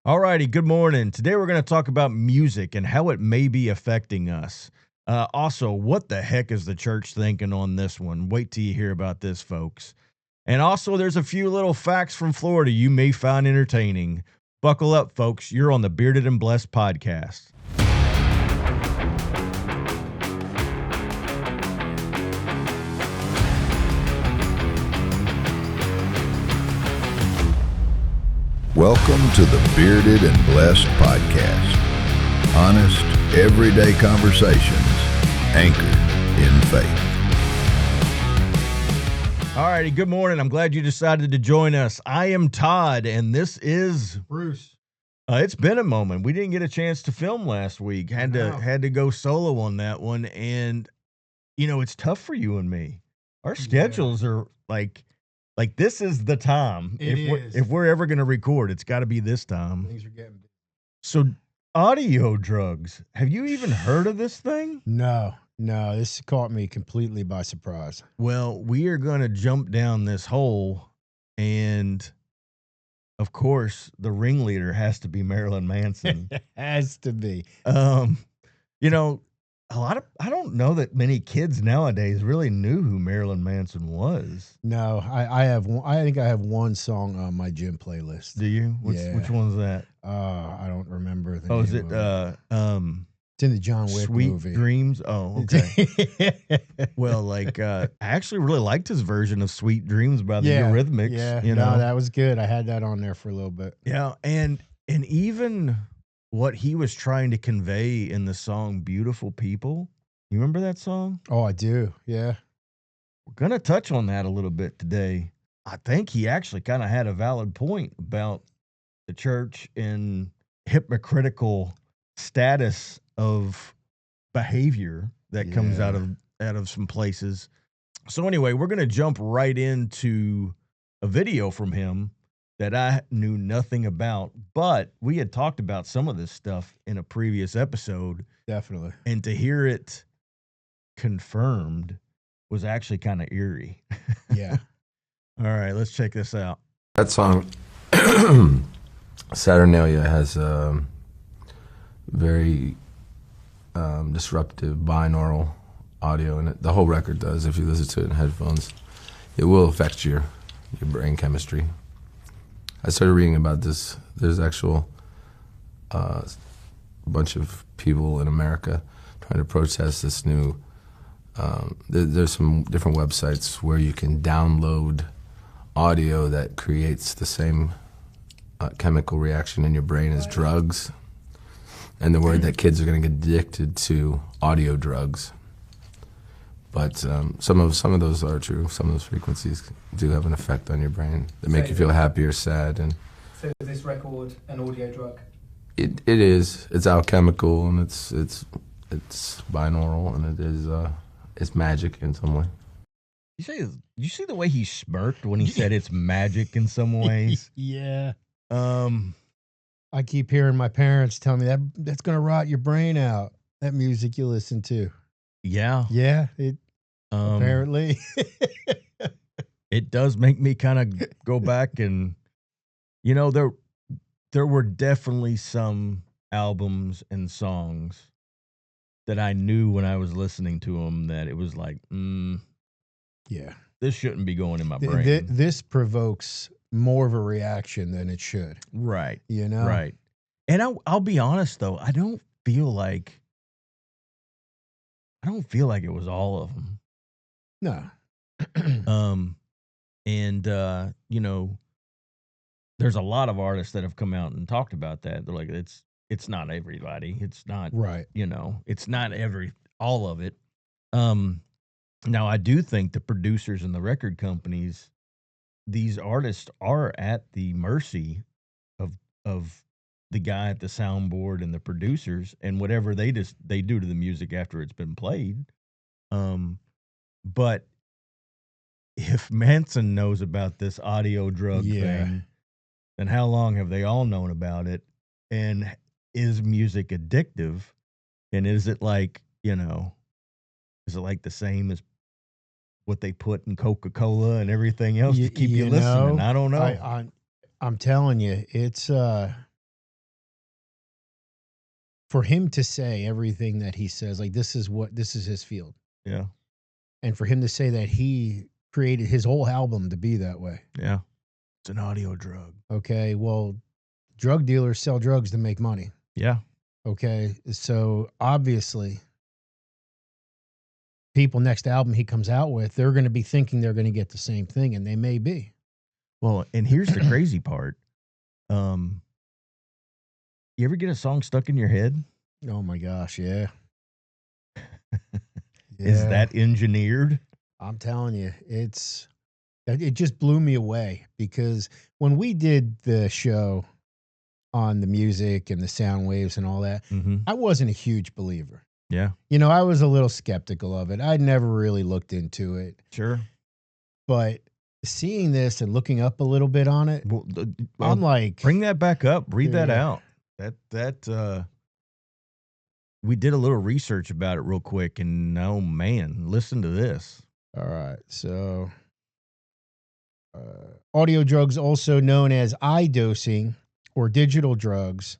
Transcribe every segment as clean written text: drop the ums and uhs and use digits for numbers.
All righty, good morning. Today we're going to talk about music and how it may be affecting us. Also, what the heck is the church thinking on this one? Wait till you hear about this, folks. And also, there's a few little facts from Florida you may find entertaining. Buckle up, folks. You're on the Bearded and Blessed podcast. Welcome to the Bearded and Blessed podcast. Honest, everyday conversations anchored in faith. All righty, good morning. I'm glad you decided to join us. I am Todd, and this is Bruce. It's been a moment. We didn't get a chance to film last week. Had to go solo on that one, and it's tough for you and me. Our schedules are like this is the time. If we're ever going to record, it's got to be this time. Things are getting big. So, audio drugs. Have you even heard of this thing? No, this caught me completely by surprise. Well, we are going to jump down this hole, and of course, the ringleader has to be Marilyn Manson. Has to be. I don't know that many kids nowadays really knew who Marilyn Manson was. No, I think I have one song on my gym playlist. Do you? Yeah. Which one's that? I don't remember the Oh, name is it of it's in the John Wick Sweet movie. Dreams? Oh, okay. Well, I actually really liked his version of Sweet Dreams by the Eurythmics. Yeah, no, that was good. I had that on there for a little bit. Yeah, and even what he was trying to convey in the song Beautiful People. You remember that song? Oh, I do. Yeah. We're going to touch on that a little bit today. I think he actually kind of had a valid point about the church and hypocritical status of behavior that comes out of some places. So anyway, we're going to jump right into a video from him that I knew nothing about, but we had talked about some of this stuff in a previous episode. Definitely. And to hear it confirmed was actually kind of eerie. Yeah. All right, let's check this out. That song, Saturnalia, has very disruptive binaural audio in it. The whole record does. If you listen to it in headphones, it will affect your brain chemistry. I started reading about this. There's actual bunch of people in America trying to protest this new. There's some different websites where you can download audio that creates the same chemical reaction in your brain as drugs. And the word that kids are going to get addicted to audio drugs. But some of those are true. Some of those frequencies do have an effect on your brain that make you feel happy or sad. And so is this record an audio drug? It is. It's alchemical and it's binaural and it is it's magic in some way. You see the way he smirked when he said it's magic in some ways? Yeah. I keep hearing my parents tell me that's going to rot your brain out, that music you listen to. Yeah. Yeah, it apparently. It does make me kind of go back and, there were definitely some albums and songs that I knew when I was listening to them that it was like, yeah, this shouldn't be going in my brain. This provokes more of a reaction than it should. Right. Right. And I'll be honest though, I don't feel like it was all of them. No. There's a lot of artists that have come out and talked about that. They're like, it's not everybody. It's not right. It's not all of it. Now I do think the producers and the record companies, these artists are at the mercy of the guy at the soundboard and the producers and whatever they do to the music after it's been played. But if Manson knows about this audio drug thing, then how long have they all known about it? And is music addictive? And is it like the same as what they put in Coca-Cola and everything else to keep you listening? I don't know. I'm telling you, it's for him to say everything that he says, like this is his field. Yeah. And for him to say that he created his whole album to be that way. Yeah. It's an audio drug. Okay. Well, drug dealers sell drugs to make money. Yeah. Okay. So obviously, people next album he comes out with, they're going to be thinking they're going to get the same thing, and they may be. Well, and here's the crazy part. You ever get a song stuck in your head? Oh my gosh, yeah. Is that engineered? I'm telling you, it just blew me away, because when we did the show on the music and the sound waves and all that, I wasn't a huge believer. Yeah. I was a little skeptical of it. I'd never really looked into it. Sure. But seeing this and looking up a little bit on it, Well, I'm like, bring that back up. Read that out. We did a little research about it real quick, and oh man, listen to this. All right. So, audio drugs, also known as eye dosing or digital drugs,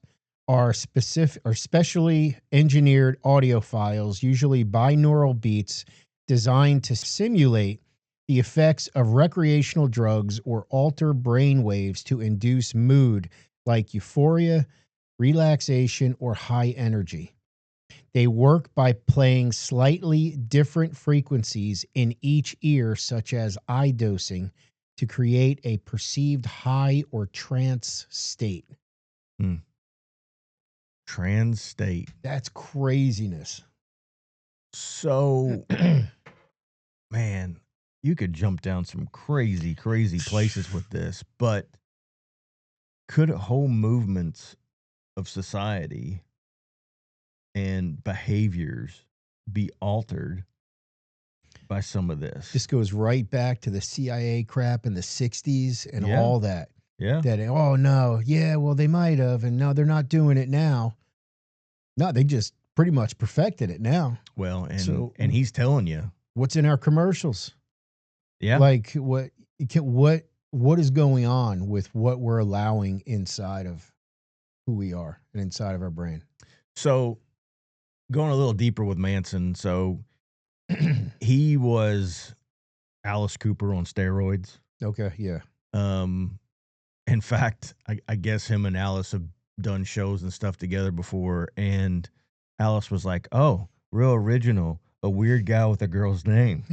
are specially engineered audio files, usually binaural beats, designed to simulate the effects of recreational drugs or alter brain waves to induce mood like euphoria, relaxation, or high energy. They work by playing slightly different frequencies in each ear, such as eye dosing, to create a perceived high or trance state. Trans state. That's craziness. So, man, you could jump down some crazy, crazy places with this, but could whole movements of society and behaviors be altered by some of this? This goes right back to the CIA crap in the 60s and Yeah. all that. Yeah. That, oh, no, yeah, well, they might have, and no, they're not doing it now. No, they just pretty much perfected it now. Well, and he's telling you. What's in our commercials? Yeah. Like, what is going on with what we're allowing inside of who we are and inside of our brain? So, going a little deeper with Manson, so he was Alice Cooper on steroids. Okay, yeah. In fact, I guess him and Alice have done shows and stuff together before, and Alice was like, "Oh, real original, a weird guy with a girl's name."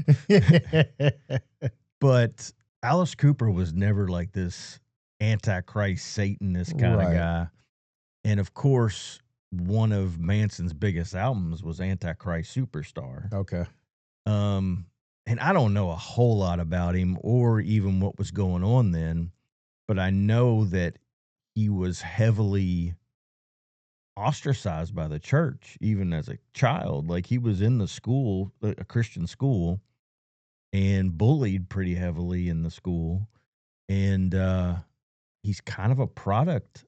But Alice Cooper was never like this antichrist Satanist kind of guy. And of course, one of Manson's biggest albums was Antichrist Superstar. Okay. And I don't know a whole lot about him or even what was going on then, but I know that he was heavily ostracized by the church, even as a child. Like, he was in the school, a Christian school, and bullied pretty heavily in the school. And he's kind of a product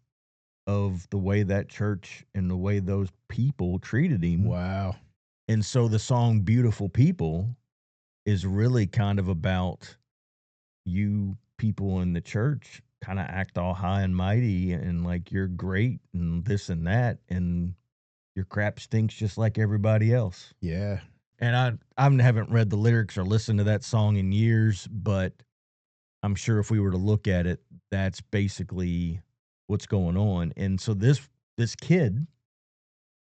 of the way that church and the way those people treated him. Wow. And so the song Beautiful People is really kind of about you people in the church kind of act all high and mighty and like you're great and this and that, and your crap stinks just like everybody else. Yeah. And I haven't read the lyrics or listened to that song in years, but I'm sure if we were to look at it, that's basically what's going on. And so this kid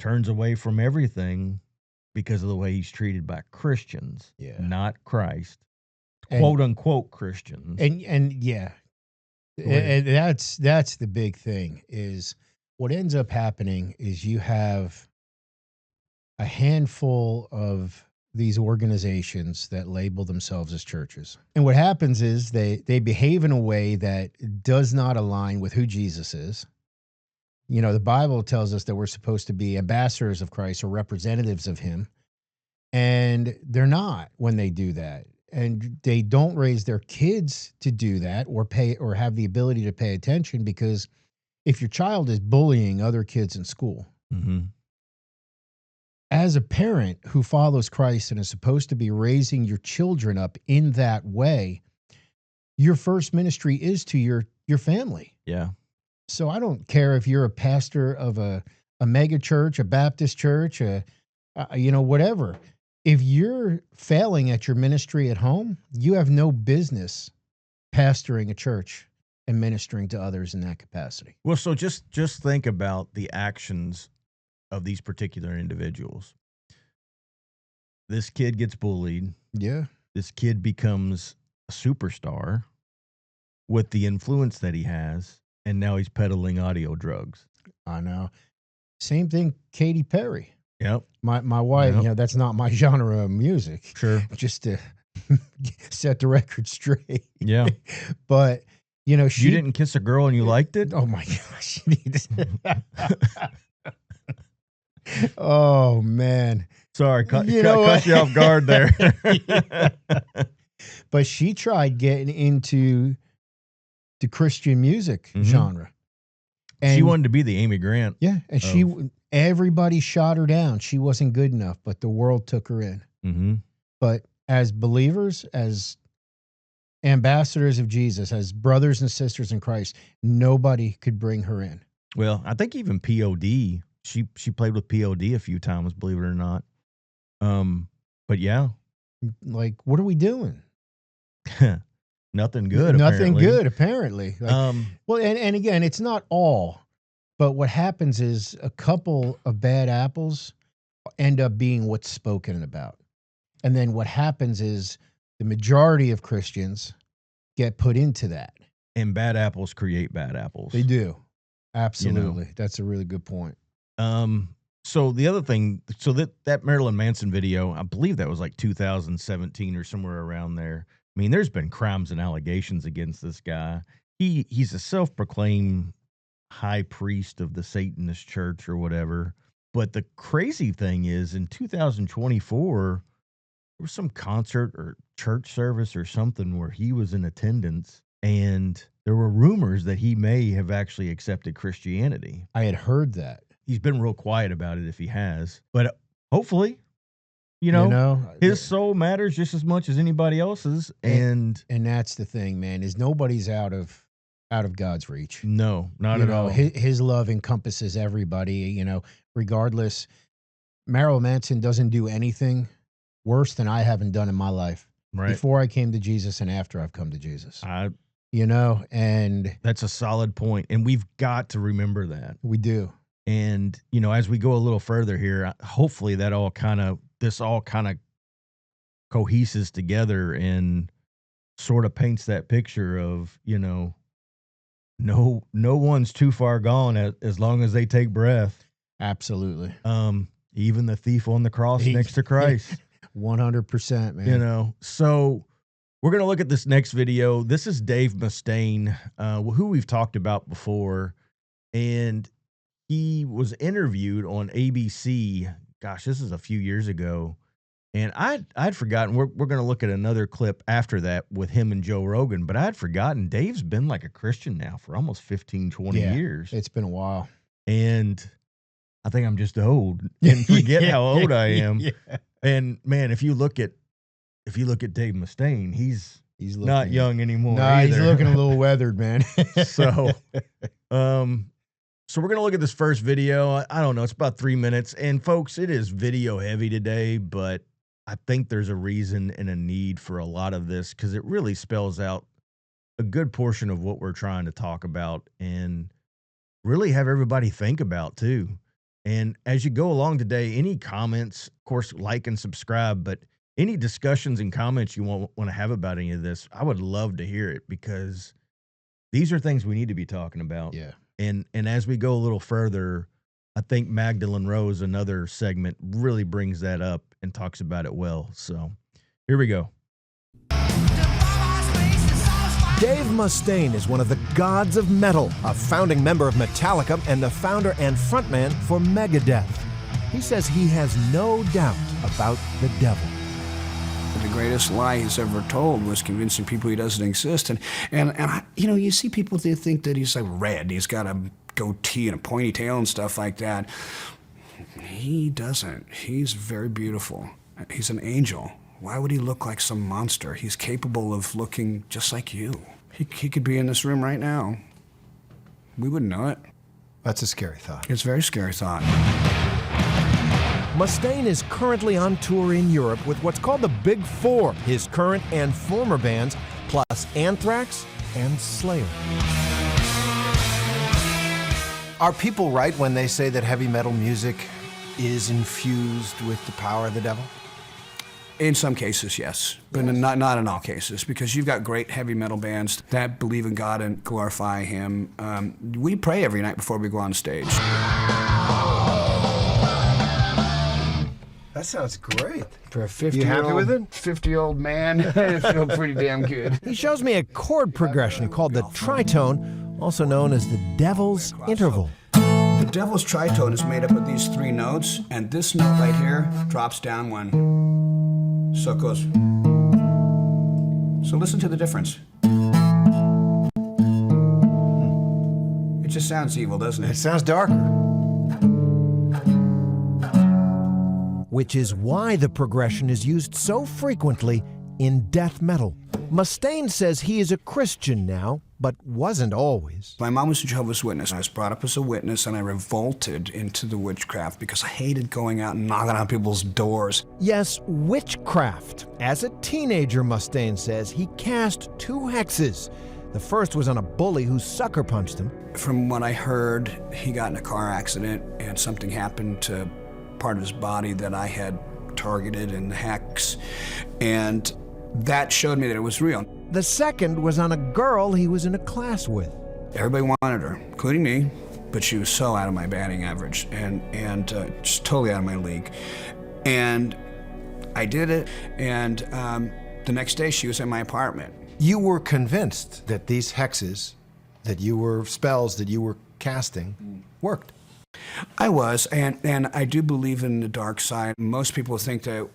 turns away from everything because of the way he's treated by Christians, not Christ, quote unquote Christians. And yeah, and that's the big thing. Is what ends up happening is you have a handful of these organizations that label themselves as churches. And what happens is they behave in a way that does not align with who Jesus is. You know, the Bible tells us that we're supposed to be ambassadors of Christ or representatives of him. And they're not when they do that. And they don't raise their kids to do that or pay or have the ability to pay attention, because if your child is bullying other kids in school, as a parent who follows Christ and is supposed to be raising your children up in that way, your first ministry is to your family. Yeah. So I don't care if you're a pastor of a a mega church, a Baptist church, whatever. If you're failing at your ministry at home, you have no business pastoring a church and ministering to others in that capacity. Well, so just think about the actions of these particular individuals. This kid gets bullied. Yeah. This kid becomes a superstar with the influence that he has, and now he's peddling audio drugs. I know. Same thing, Katy Perry. Yep. My wife, Yep. that's not my genre of music. Sure. Just to set the record straight. Yeah. But, you didn't kiss a girl and you liked it? Oh, my gosh. Oh, man. Sorry, cut you off guard there. But she tried getting into the Christian music genre. And she wanted to be the Amy Grant. Yeah, and everybody shot her down. She wasn't good enough, but the world took her in. Mm-hmm. But as believers, as ambassadors of Jesus, as brothers and sisters in Christ, nobody could bring her in. Well, I think even POD, she played with POD a few times, believe it or not. But yeah. Like, what are we doing? Nothing good. Nothing apparently. good, apparently. Well, and again, it's not all, but what happens is a couple of bad apples end up being what's spoken about. And then what happens is the majority of Christians get put into that. And bad apples create bad apples. They do. Absolutely. That's a really good point. So the other thing, so that Marilyn Manson video, I believe that was like 2017 or somewhere around there. I mean, there's been crimes and allegations against this guy. He's a self-proclaimed high priest of the Satanist church or whatever. But the crazy thing is, in 2024, there was some concert or church service or something where he was in attendance, and there were rumors that he may have actually accepted Christianity. I had heard that. He's been real quiet about it if he has, but hopefully, his soul matters just as much as anybody else's. And that's the thing, man, is nobody's out of God's reach. No, not at all. His love encompasses everybody, regardless. Marilyn Manson doesn't do anything worse than I haven't done in my life. Right. Before I came to Jesus and after I've come to Jesus. And that's a solid point. And we've got to remember that. We do. And, as we go a little further here, hopefully this all kind of coheses together and sort of paints that picture of, no one's too far gone as long as they take breath. Absolutely. Even the thief on the cross next to Christ. 100%, man. So we're going to look at this next video. This is Dave Mustaine, who we've talked about before. And he was interviewed on ABC. Gosh, this is a few years ago. And I'd forgotten. We're going to look at another clip after that with him and Joe Rogan. But I'd forgotten Dave's been like a Christian now for almost 15, 20 years. It's been a while. And I think I'm just old and forget how old I am. Yeah. And man, if you look at Dave Mustaine, he's not young anymore. No, he's looking a little weathered, man. So we're going to look at this first video. I don't know. It's about 3 minutes. And folks, it is video heavy today, but I think there's a reason and a need for a lot of this because it really spells out a good portion of what we're trying to talk about and really have everybody think about too. And as you go along today, any comments, of course, like and subscribe, but any discussions and comments you want to have about any of this, I would love to hear it because these are things we need to be talking about. Yeah. And as we go a little further, I think Magdalene Rose, another segment, really brings that up and talks about it well. So here we go. Dave Mustaine is one of the gods of metal, a founding member of Metallica and the founder and frontman for Megadeth. He says he has no doubt about the devil. The greatest lie he's ever told was convincing people he doesn't exist. And you see people, they think that he's like red. He's got a goatee and a pointy tail and stuff like that. He doesn't. He's very beautiful. He's an angel. Why would he look like some monster? He's capable of looking just like you. He could be in this room right now. We wouldn't know it. That's a scary thought. It's a very scary thought. Mustaine is currently on tour in Europe with what's called the Big Four, his current and former bands, plus Anthrax and Slayer. Are people right when they say that heavy metal music is infused with the power of the devil? In some cases, yes, but not in all cases, because you've got great heavy metal bands that believe in God and glorify Him. We pray every night before we go on stage. That sounds great. For a You happy with it? 50-year-old man, I feel pretty damn good. He shows me a chord progression called the tritone, also known as the devil's interval. The devil's tritone is made up of these 3 notes, and this note right here drops down 1. So it goes. So listen to the difference. It just sounds evil, doesn't It it? sounds darker. Which is why the progression is used so frequently in death metal. Mustaine says he is a Christian now, but wasn't always. My mom was a Jehovah's Witness. I was brought up as a witness, and I revolted into the witchcraft because I hated going out and knocking on people's doors. Yes, witchcraft. As a teenager, Mustaine says, he cast 2 hexes. The first was on a bully who sucker punched him. From what I heard, he got in a car accident, and something happened to part of his body that I had targeted in the hex, and that showed me that it was real. The second was on a girl he was in a class with. Everybody wanted her, including me, but she was so out of my batting average and just totally out of my league. And I did it, and the next day she was in my apartment. You were convinced that these hexes, spells that you were casting, worked. I was, and I do believe in the dark side. Most people think that,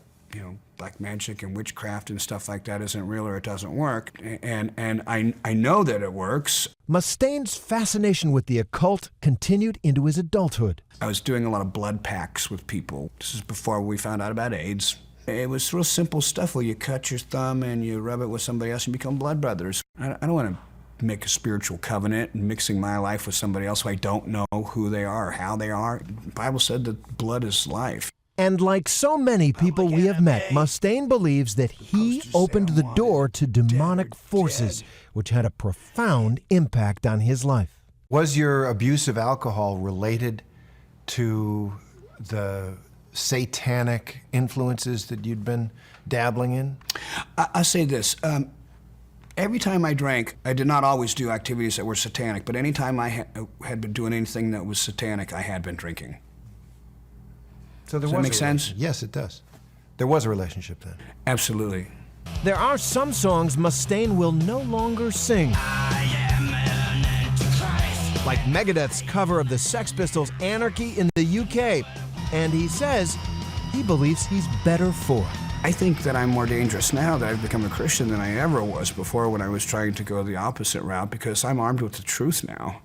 black magic and witchcraft and stuff like that isn't real or it doesn't work, and I know that it works. Mustaine's fascination with the occult continued into his adulthood. I was doing a lot of blood pacts with people. This is before we found out about AIDS. It was real simple stuff where you cut your thumb and you rub it with somebody else and become blood brothers. I don't want to make a spiritual covenant and mixing my life with somebody else who I don't know who they are or how they are. The Bible said that blood is life. And like so many people we have met, Mustaine believes that he opened the door to demonic forces, which had a profound impact on his life. Was your abuse of alcohol related to the satanic influences that you'd been dabbling in? I'll say this. Every time I drank, I did not always do activities that were satanic, but any time I had been doing anything that was satanic, I had been drinking. So Does that make sense? Yes, it does. There was a relationship then. Absolutely. There are some songs Mustaine will no longer sing. Like Megadeth's cover of the Sex Pistols' Anarchy in the UK. And he says he believes he's better for it. I think that I'm more dangerous now that I've become a Christian than I ever was before when I was trying to go the opposite route, because I'm armed with the truth now.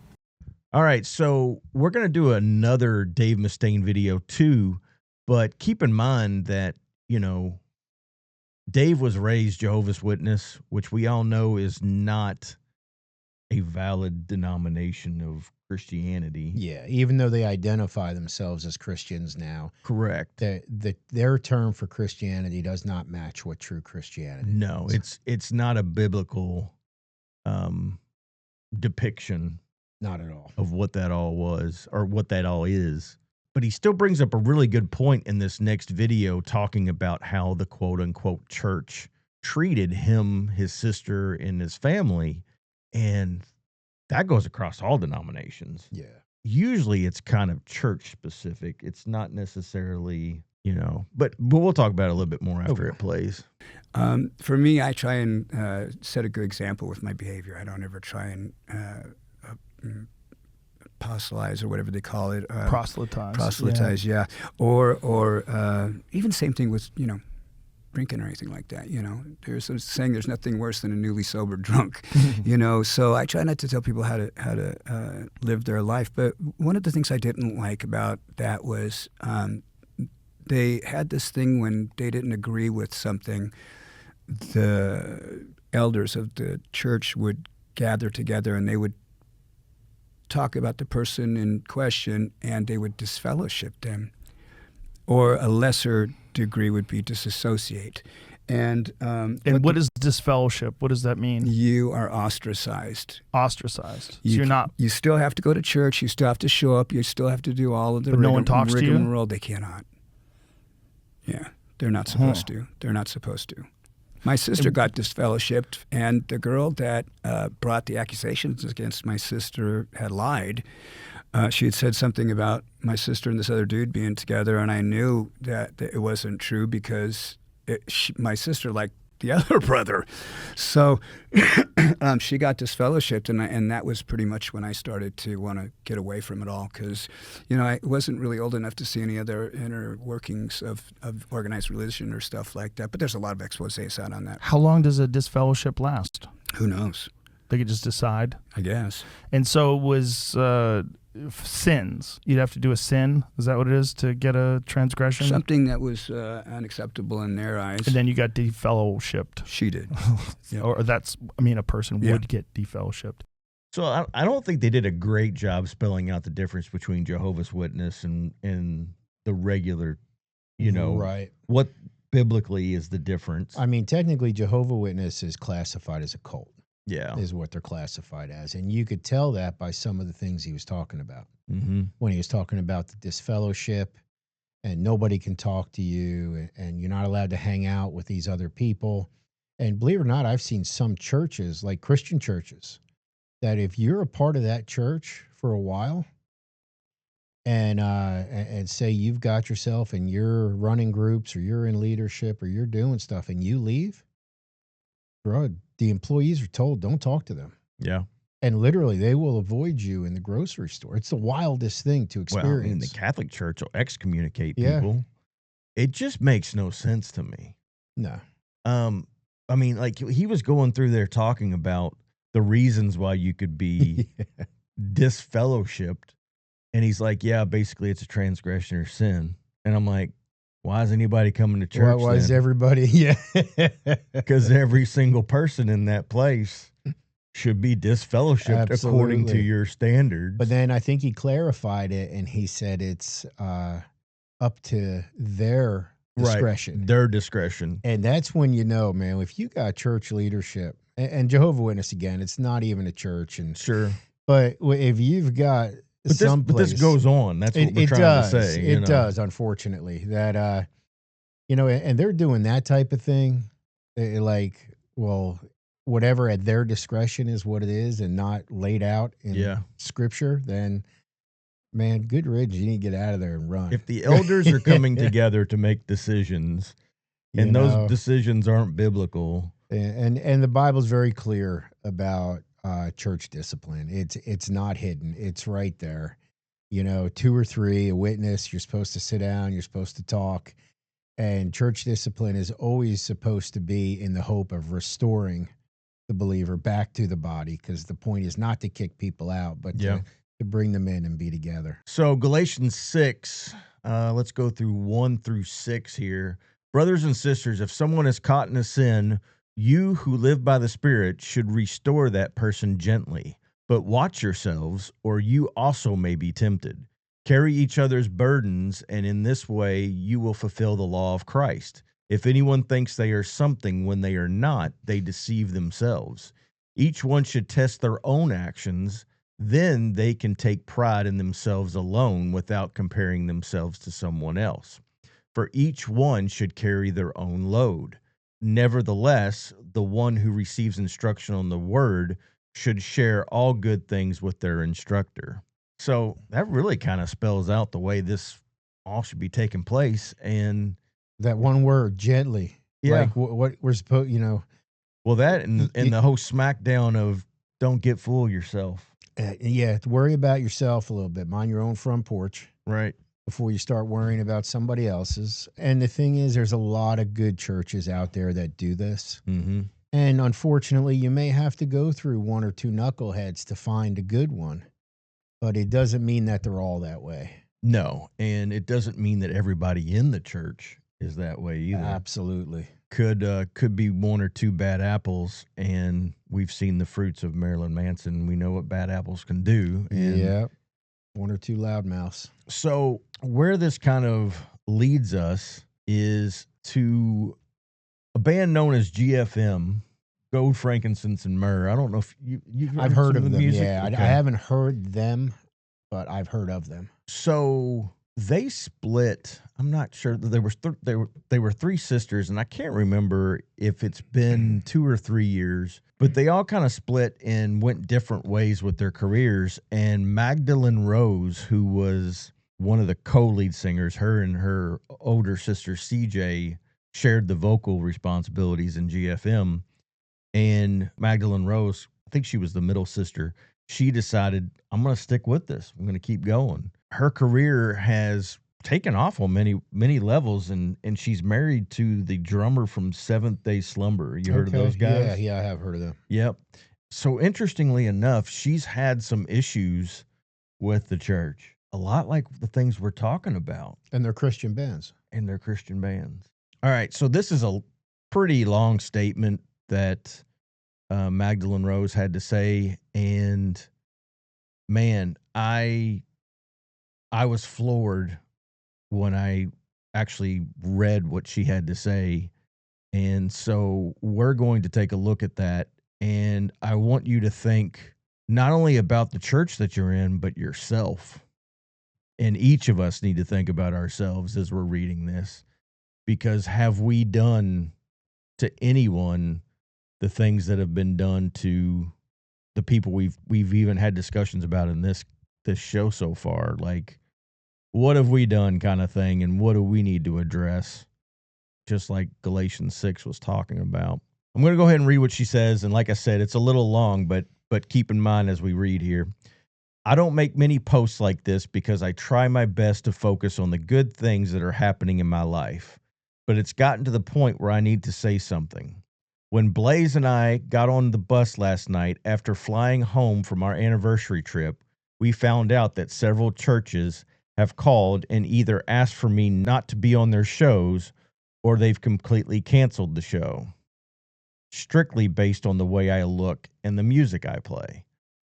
All right, so we're going to do another Dave Mustaine video too, but keep in mind that, Dave was raised Jehovah's Witness, which we all know is not a valid denomination of Christianity. Yeah, even though they identify themselves as Christians now. Correct. Their term for Christianity does not match what true Christianity No, is. it's not a biblical depiction Not at all. of what that all was or what that all is. But he still brings up a really good point in this next video, talking about how the quote-unquote church treated him, his sister, and his family. And that goes across all denominations. Yeah. Usually it's kind of church specific. It's not necessarily, but we'll talk about it a little bit more after it plays. For me, I try and set a good example with my behavior. I don't ever try and apostolize or whatever they call it. Proselytize. Proselytize, yeah. Or even same thing with, drinking or anything like that. There's a saying there's nothing worse than a newly sober drunk. So I try not to tell people how to live their life. But one of the things I didn't like about that was they had this thing when they didn't agree with something, the elders of the church would gather together and they would talk about the person in question, and they would disfellowship them, or a lesser degree would be disassociate. And what is disfellowship? What does that mean? You are ostracized. Ostracized. So you're not. You still have to go to church. You still have to show up. You still have to do all of the no one talks to you? rigmarole. They cannot. Yeah, they're not supposed to. They're not supposed to. My sister got disfellowshipped, and the girl that brought the accusations against my sister had lied. She had said something about my sister and this other dude being together, and I knew that it wasn't true because my sister liked the other brother. So she got disfellowshipped, and that was pretty much when I started to want to get away from it all because, I wasn't really old enough to see any other inner workings of organized religion or stuff like that. But there's a lot of exposés out on that. How long does a disfellowship last? Who knows? They could just decide? I guess. And so it was sins. You'd have to do a sin. Is that what it is to get a transgression? Something that was unacceptable in their eyes. And then you got defellowshipped. She did. Yeah. Or a person would get defellowshipped. So I don't think they did a great job spelling out the difference between Jehovah's Witness and the regular, right. What biblically is the difference? I mean, technically, Jehovah's Witness is classified as a cult. Yeah. Is what they're classified as. And you could tell that by some of the things he was talking about. Mm-hmm. When he was talking about the disfellowship and nobody can talk to you and you're not allowed to hang out with these other people. And believe it or not, I've seen some churches, like Christian churches, that if you're a part of that church for a while and say you've got yourself and you're running groups or you're in leadership or you're doing stuff and you leave, bro, the employees are told, don't talk to them. Yeah. And literally, they will avoid you in the grocery store. It's the wildest thing to experience. Well, the Catholic Church will excommunicate people. It just makes no sense to me. No. I mean, like, he was going through there talking about the reasons why you could be disfellowshipped. And he's like, yeah, basically it's a transgression or sin. And I'm like, why is anybody coming to church? Why is everybody? Yeah. Because every single person in that place should be disfellowshipped according to your standards. But then I think he clarified it and he said it's up to their discretion. Right, their discretion. And that's when you know, man, if you got church leadership and Jehovah's Witness, again, it's not even a church. And sure. But if you've got But this goes on. That's what we're trying to say. It does, unfortunately. That, and they're doing that type of thing. Whatever at their discretion is what it is and not laid out in Scripture, then, man, good riddance. You need to get out of there and run. If the elders are coming together to make decisions and those decisions aren't biblical. And the Bible's very clear about church discipline. It's not hidden. It's right there. 2 or 3, a witness, you're supposed to sit down, you're supposed to talk. And church discipline is always supposed to be in the hope of restoring the believer back to the body, because the point is not to kick people out, but to bring them in and be together. So Galatians 6, let's go through 1 through 6 here. Brothers and sisters, if someone is caught in a sin, you who live by the Spirit should restore that person gently. But watch yourselves, or you also may be tempted. Carry each other's burdens, and in this way you will fulfill the law of Christ. If anyone thinks they are something when they are not, they deceive themselves. Each one should test their own actions, then they can take pride in themselves alone without comparing themselves to someone else. For each one should carry their own load. Nevertheless, the one who receives instruction on the word should share all good things with their instructor. So that really kind of spells out the way this all should be taking place. And that one word, gently. Yeah. Like what we're supposed, Well, that and the whole smackdown of don't get full of yourself. Worry about yourself a little bit. Mind your own front porch. Right. Before you start worrying about somebody else's. And the thing is, there's a lot of good churches out there that do this. Mm-hmm. And unfortunately, you may have to go through 1 or 2 knuckleheads to find a good one. But it doesn't mean that they're all that way. No. And it doesn't mean that everybody in the church is that way either. Absolutely. could be one or two bad apples, and we've seen the fruits of Marilyn Manson. We know what bad apples can do. And Yeah. One or two loudmouths. so where this kind of leads us is to a band known as GFM, Gold, Frankincense, and Myrrh. I don't know if you've I've heard some of the them. music? Yeah, Okay. I haven't heard them, but I've heard of them. So they split. I'm not sure that they were three sisters, and I can't remember if it's been 2 or 3 years, but they all kind of split and went different ways with their careers. And Magdalene Rose, who was one of the co-lead singers, her and her older sister CJ shared the vocal responsibilities in GFM. And Magdalene Rose, I think she was the middle sister, she decided, I'm going to stick with this. I'm going to keep going. Her career has taken off on many levels, and she's married to the drummer from Seventh Day Slumber. You heard of those guys? Yeah, I have heard of them. Yep. So interestingly enough, she's had some issues with the church, a lot like the things we're talking about. And they're Christian bands. And they're Christian bands. All right, so this is a pretty long statement that Magdalene Rose had to say, and man, I was floored when I actually read what she had to say. And so we're going to take a look at that, and I want you to think not only about the church that you're in, but yourself. And each of us need to think about ourselves as we're reading this, because have we done to anyone the things that have been done to the people we've even had discussions about in this show so far? Like, what have we done, kind of thing, and what do we need to address? Just like Galatians 6 was talking about. I'm going to go ahead and read what she says, and like I said, it's a little long, but keep in mind as we read here. I don't make many posts like this because I try my best to focus on the good things that are happening in my life, but it's gotten to the point where I need to say something. When Blaze and I got on the bus last night after flying home from our anniversary trip, we found out that several churches have called and either asked for me not to be on their shows, or they've completely canceled the show, strictly based on the way I look and the music I play.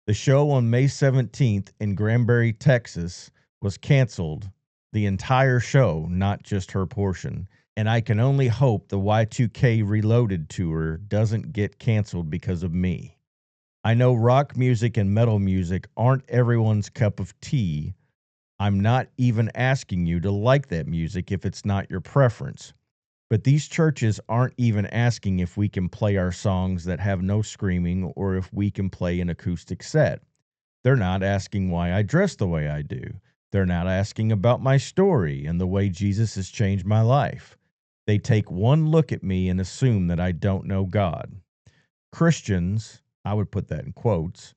The show on May 17th in Granbury, Texas was canceled, the entire show, not just her portion. And I can only hope the Y2K Reloaded tour doesn't get canceled because of me. I know rock music and metal music aren't everyone's cup of tea. I'm not even asking you to like that music if it's not your preference. But these churches aren't even asking if we can play our songs that have no screaming or if we can play an acoustic set. They're not asking why I dress the way I do. They're not asking about my story and the way Jesus has changed my life. They take one look at me and assume that I don't know God. Christians, I would put that in quotes,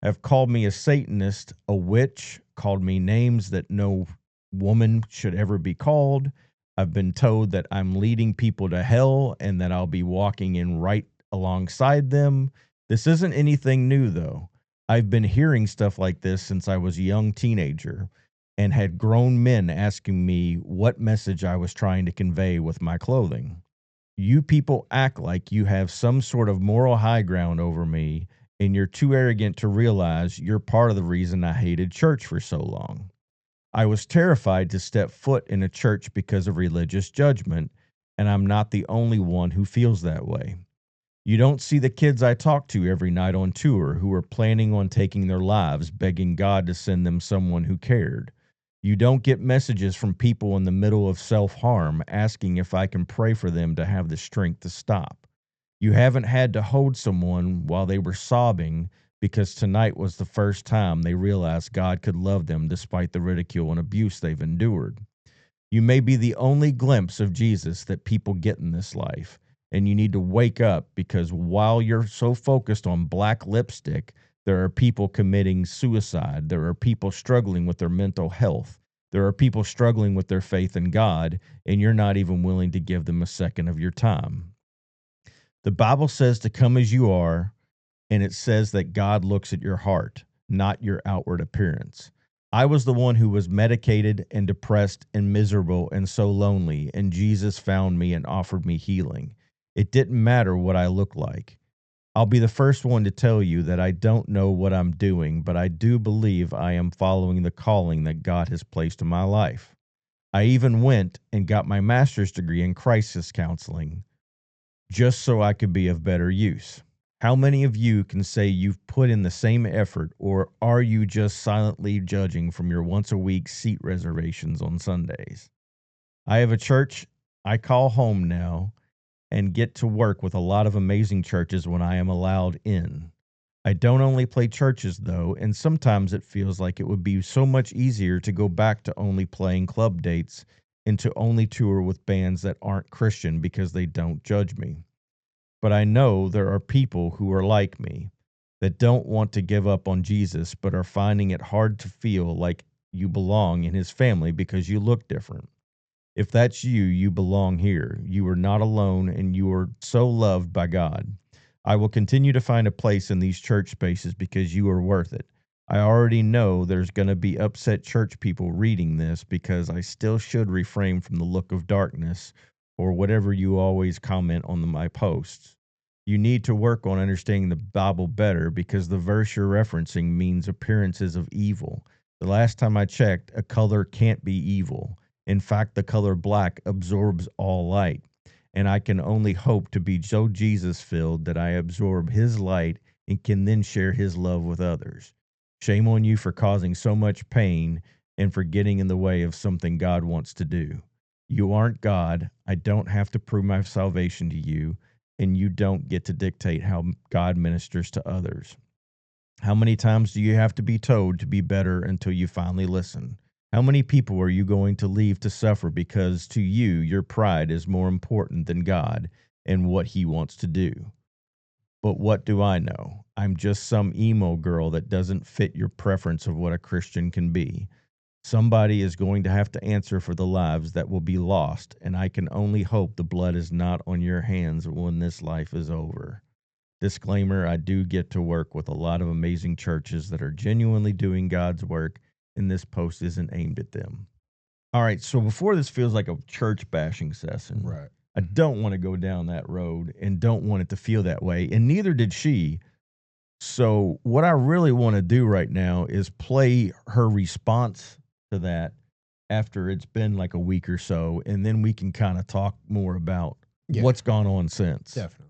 have called me a Satanist, a witch, called me names that no woman should ever be called. I've been told that I'm leading people to hell and that I'll be walking in right alongside them. This isn't anything new, though. I've been hearing stuff like this since I was a young teenager and had grown men asking me what message I was trying to convey with my clothing. You people act like you have some sort of moral high ground over me, and you're too arrogant to realize you're part of the reason I hated church for so long. I was terrified to step foot in a church because of religious judgment, and I'm not the only one who feels that way. You don't see the kids I talk to every night on tour who are planning on taking their lives, begging God to send them someone who cared. You don't get messages from people in the middle of self-harm asking if I can pray for them to have the strength to stop. You haven't had to hold someone while they were sobbing because tonight was the first time they realized God could love them despite the ridicule and abuse they've endured. You may be the only glimpse of Jesus that people get in this life, and you need to wake up because while you're so focused on black lipstick, there are people committing suicide. There are people struggling with their mental health. There are people struggling with their faith in God, and you're not even willing to give them a second of your time. The Bible says to come as you are, and it says that God looks at your heart, not your outward appearance. I was the one who was medicated and depressed and miserable and so lonely, and Jesus found me and offered me healing. It didn't matter what I look like. I'll be the first one to tell you that I don't know what I'm doing, but I do believe I am following the calling that God has placed in my life. I even went and got my master's degree in crisis counseling just so I could be of better use. How many of you can say you've put in the same effort, or are you just silently judging from your once a week seat reservations on Sundays? I have a church I call home now and get to work with a lot of amazing churches when I am allowed in. I don't only play churches though, and sometimes it feels like it would be so much easier to go back to only playing club dates and to only tour with bands that aren't Christian because they don't judge me. But I know there are people who are like me that don't want to give up on Jesus but are finding it hard to feel like you belong in his family because you look different. If that's you, you belong here. You are not alone, and you are so loved by God. I will continue to find a place in these church spaces because you are worth it. I already know there's going to be upset church people reading this because I still should refrain from the look of darkness or whatever you always comment on my posts. You need to work on understanding the Bible better because the verse you're referencing means appearances of evil. The last time I checked, a color can't be evil. In fact, the color black absorbs all light, and I can only hope to be so Jesus-filled that I absorb his light and can then share his love with others. Shame on you for causing so much pain and for getting in the way of something God wants to do. You aren't God. I don't have to prove my salvation to you, and you don't get to dictate how God ministers to others. How many times do you have to be told to be better until you finally listen? How many people are you going to leave to suffer because to you, your pride is more important than God and what he wants to do? But what do I know? I'm just some emo girl that doesn't fit your preference of what a Christian can be. Somebody is going to have to answer for the lives that will be lost, and I can only hope the blood is not on your hands when this life is over. Disclaimer, I do get to work with a lot of amazing churches that are genuinely doing God's work, and this post isn't aimed at them. All right, so before this feels like a church bashing session, Right. I don't want to go down that road and don't want it to feel that way, and neither did she. So what I really want to do right now is play her response to that after it's been like a week or so, and then we can kind of talk more about what's gone on since. Definitely.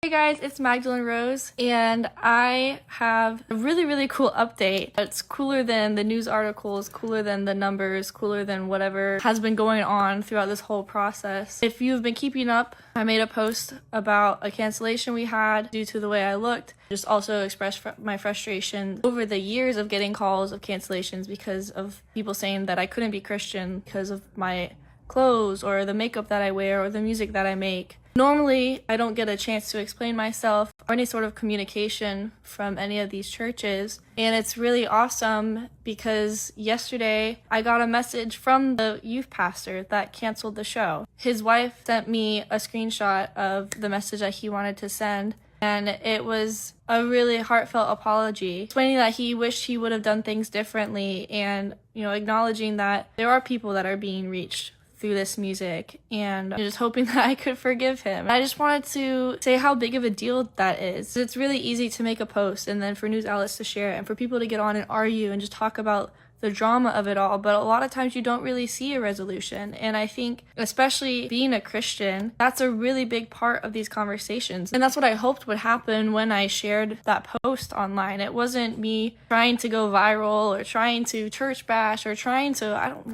Hey guys, it's Magdalene Rose, and I have a really, really cool update. It's cooler than the news articles, cooler than the numbers, cooler than whatever has been going on throughout this whole process. If you've been keeping up, I made a post about a cancellation we had due to the way I looked. Just also expressed my frustration over the years of getting calls of cancellations because of people saying that I couldn't be Christian because of my clothes or the makeup that I wear or the music that I make. Normally, I don't get a chance to explain myself or any sort of communication from any of these churches. And it's really awesome because yesterday I got a message from the youth pastor that canceled the show. His wife sent me a screenshot of the message that he wanted to send. And it was a really heartfelt apology, explaining that he wished he would have done things differently and, acknowledging that there are people that are being reached through this music, and just hoping that I could forgive him. I just wanted to say how big of a deal that is. It's really easy to make a post and then for news outlets to share it and for people to get on and argue and just talk about the drama of it all, but a lot of times you don't really see a resolution. And I think, especially being a Christian, that's a really big part of these conversations. And that's what I hoped would happen when I shared that post online. It wasn't me trying to go viral or trying to church bash or trying to,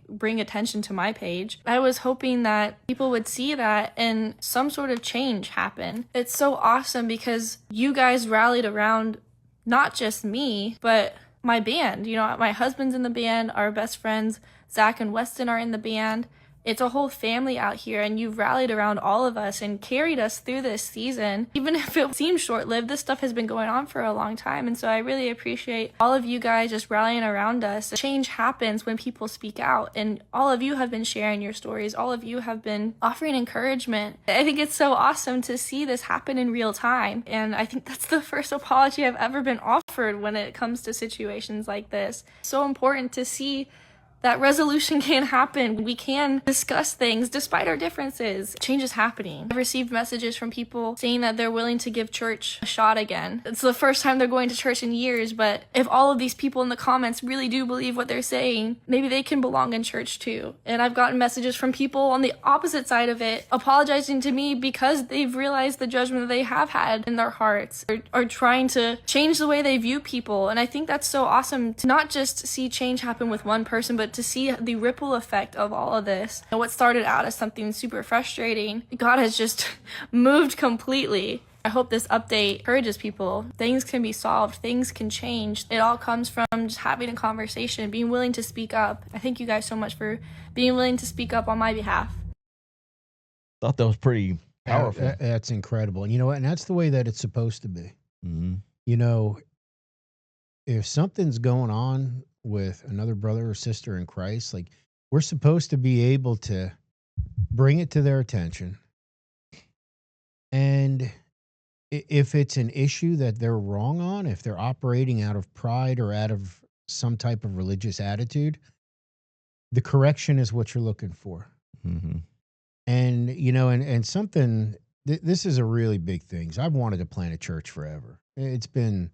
bring attention to my page. I was hoping that people would see that and some sort of change happen. It's so awesome because you guys rallied around not just me, but my band. My husband's in the band, our best friends, Zach and Weston, are in the band. It's a whole family out here, and you've rallied around all of us and carried us through this season. Even if it seems short-lived, this stuff has been going on for a long time, and so I really appreciate all of you guys just rallying around us. Change happens when people speak out, and all of you have been sharing your stories. All of you have been offering encouragement. I think it's so awesome to see this happen in real time, and I think that's the first apology I've ever been offered when it comes to situations like this. So important to see that resolution can happen. We can discuss things despite our differences. Change is happening. I've received messages from people saying that they're willing to give church a shot again. It's the first time they're going to church in years, but if all of these people in the comments really do believe what they're saying, maybe they can belong in church too. And I've gotten messages from people on the opposite side of it apologizing to me because they've realized the judgment that they have had in their hearts, or trying to change the way they view people. And I think that's so awesome to not just see change happen with one person, but to see the ripple effect of all of this. And what started out as something super frustrating, God has just moved completely. I hope this update encourages people. Things can be solved. Things can change. It all comes from just having a conversation, being willing to speak up. I thank you guys so much for being willing to speak up on my behalf. Thought that was pretty powerful. That's incredible. And you know what? And that's the way that it's supposed to be. Mm-hmm. You know, if something's going on with another brother or sister in Christ, like, we're supposed to be able to bring it to their attention. And if it's an issue that they're wrong on, if they're operating out of pride or out of some type of religious attitude, the correction is what you're looking for. Mm-hmm. And, you know, and something, this is a really big thing. I've wanted to plant a church forever. It's been,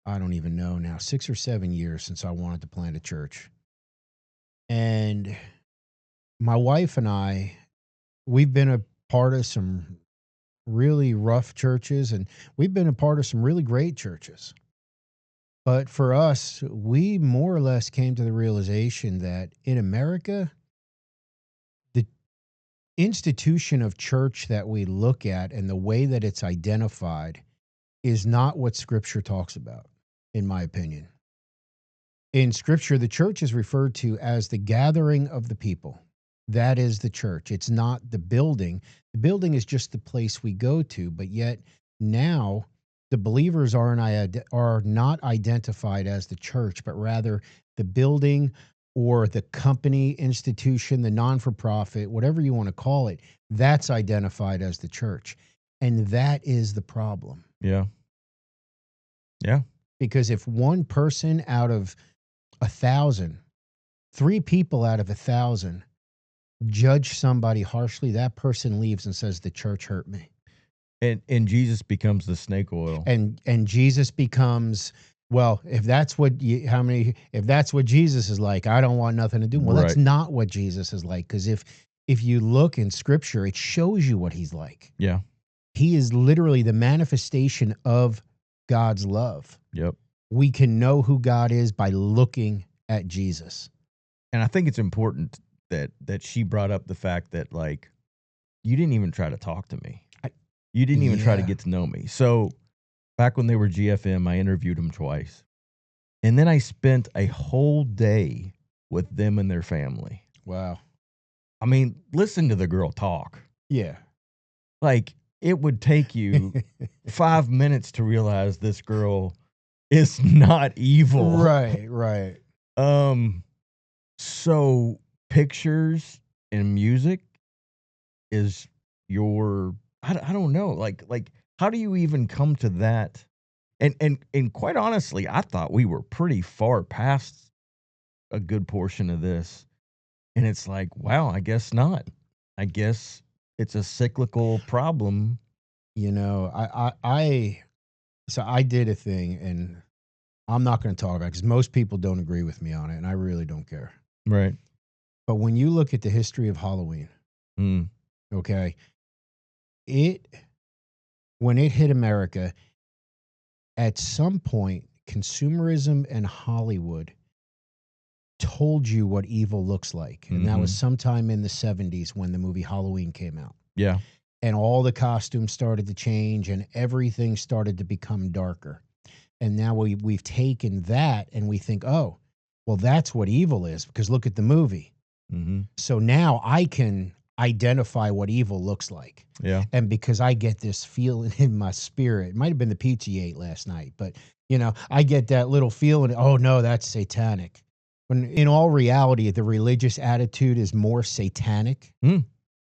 I don't even know now, 6 or 7 years since I wanted to plant a church. And my wife and I, we've been a part of some really rough churches, and we've been a part of some really great churches. But for us, we more or less came to the realization that in America, the institution of church that we look at and the way that it's identified is not what Scripture talks about, in my opinion. In Scripture, the church is referred to as the gathering of the people. That is the church. It's not the building. The building is just the place we go to, but yet now the believers are not identified as the church, but rather the building or the company, institution, the non-for-profit, whatever you want to call it, that's identified as the church. And that is the problem. Yeah. Yeah. Because if one person out of 1,000, 3 people out of 1,000 judge somebody harshly, that person leaves and says, the church hurt me. And Jesus becomes the snake oil. And Jesus becomes, well, if that's what Jesus is like, I don't want nothing to do. Well, that's not what Jesus is like. Because if you look in Scripture, it shows you what he's like. Yeah. He is literally the manifestation of God's love. Yep. We can know who God is by looking at Jesus. And I think it's important that she brought up the fact that, like, you didn't even try to talk to me. You didn't even try to get to know me. So back when they were GFM, I interviewed them twice. And then I spent a whole day with them and their family. Wow. I mean, listen to the girl talk. Yeah. Like, it would take you 5 minutes to realize this girl is not evil. Right. So pictures and music is your, I don't know, like how do you even come to that? And quite honestly, I thought we were pretty far past a good portion of this. And it's like, wow, I guess not. I guess it's a cyclical problem. You know, so I did a thing, and I'm not going to talk about it because most people don't agree with me on it, and I really don't care. Right. But when you look at the history of Halloween, okay, when it hit America, at some point, consumerism and Hollywood told you what evil looks like. And that was sometime in the 70s when the movie Halloween came out. Yeah. And all the costumes started to change and everything started to become darker. And now we've taken that and we think, oh, well, that's what evil is because look at the movie. Mm-hmm. So now I can identify what evil looks like. Yeah. And because I get this feeling in my spirit, it might have been the pizza you ate last night, but you know, I get that little feeling, oh no, that's satanic. When in all reality, the religious attitude is more satanic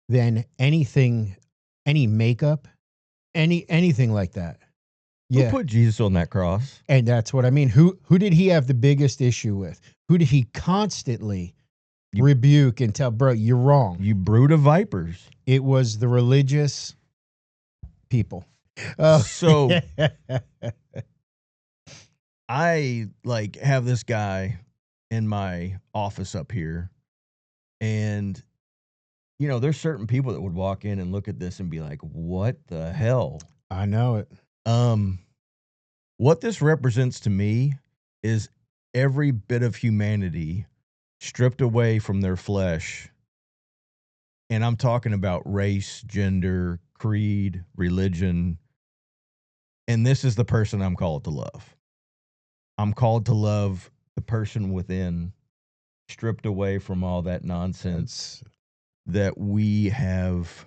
than anything, any makeup, anything like that. Who put Jesus on that cross? And that's what I mean. Who did he have the biggest issue with? Who did he constantly rebuke and tell, bro, you're wrong? You brood of vipers. It was the religious people. So I like have this guy in my office up here, and you know, there's certain people that would walk in and look at this and be like, what the hell? I know it. What this represents to me is every bit of humanity stripped away from their flesh. And I'm talking about race, gender, creed, religion. And this is the person I'm called to love. I'm called to love the person within, stripped away from all that nonsense that we have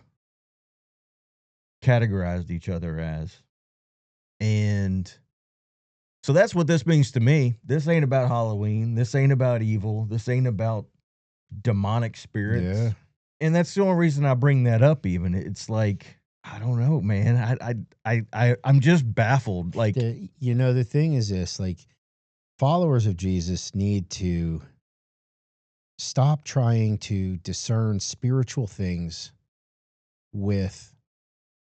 categorized each other as. And so that's what this means to me. This ain't about Halloween. This ain't about evil. This ain't about demonic spirits. Yeah. And that's the only reason I bring that up even. It's like, I don't know, man. I'm just baffled. Like, you know, the thing is this, like, followers of Jesus need to stop trying to discern spiritual things with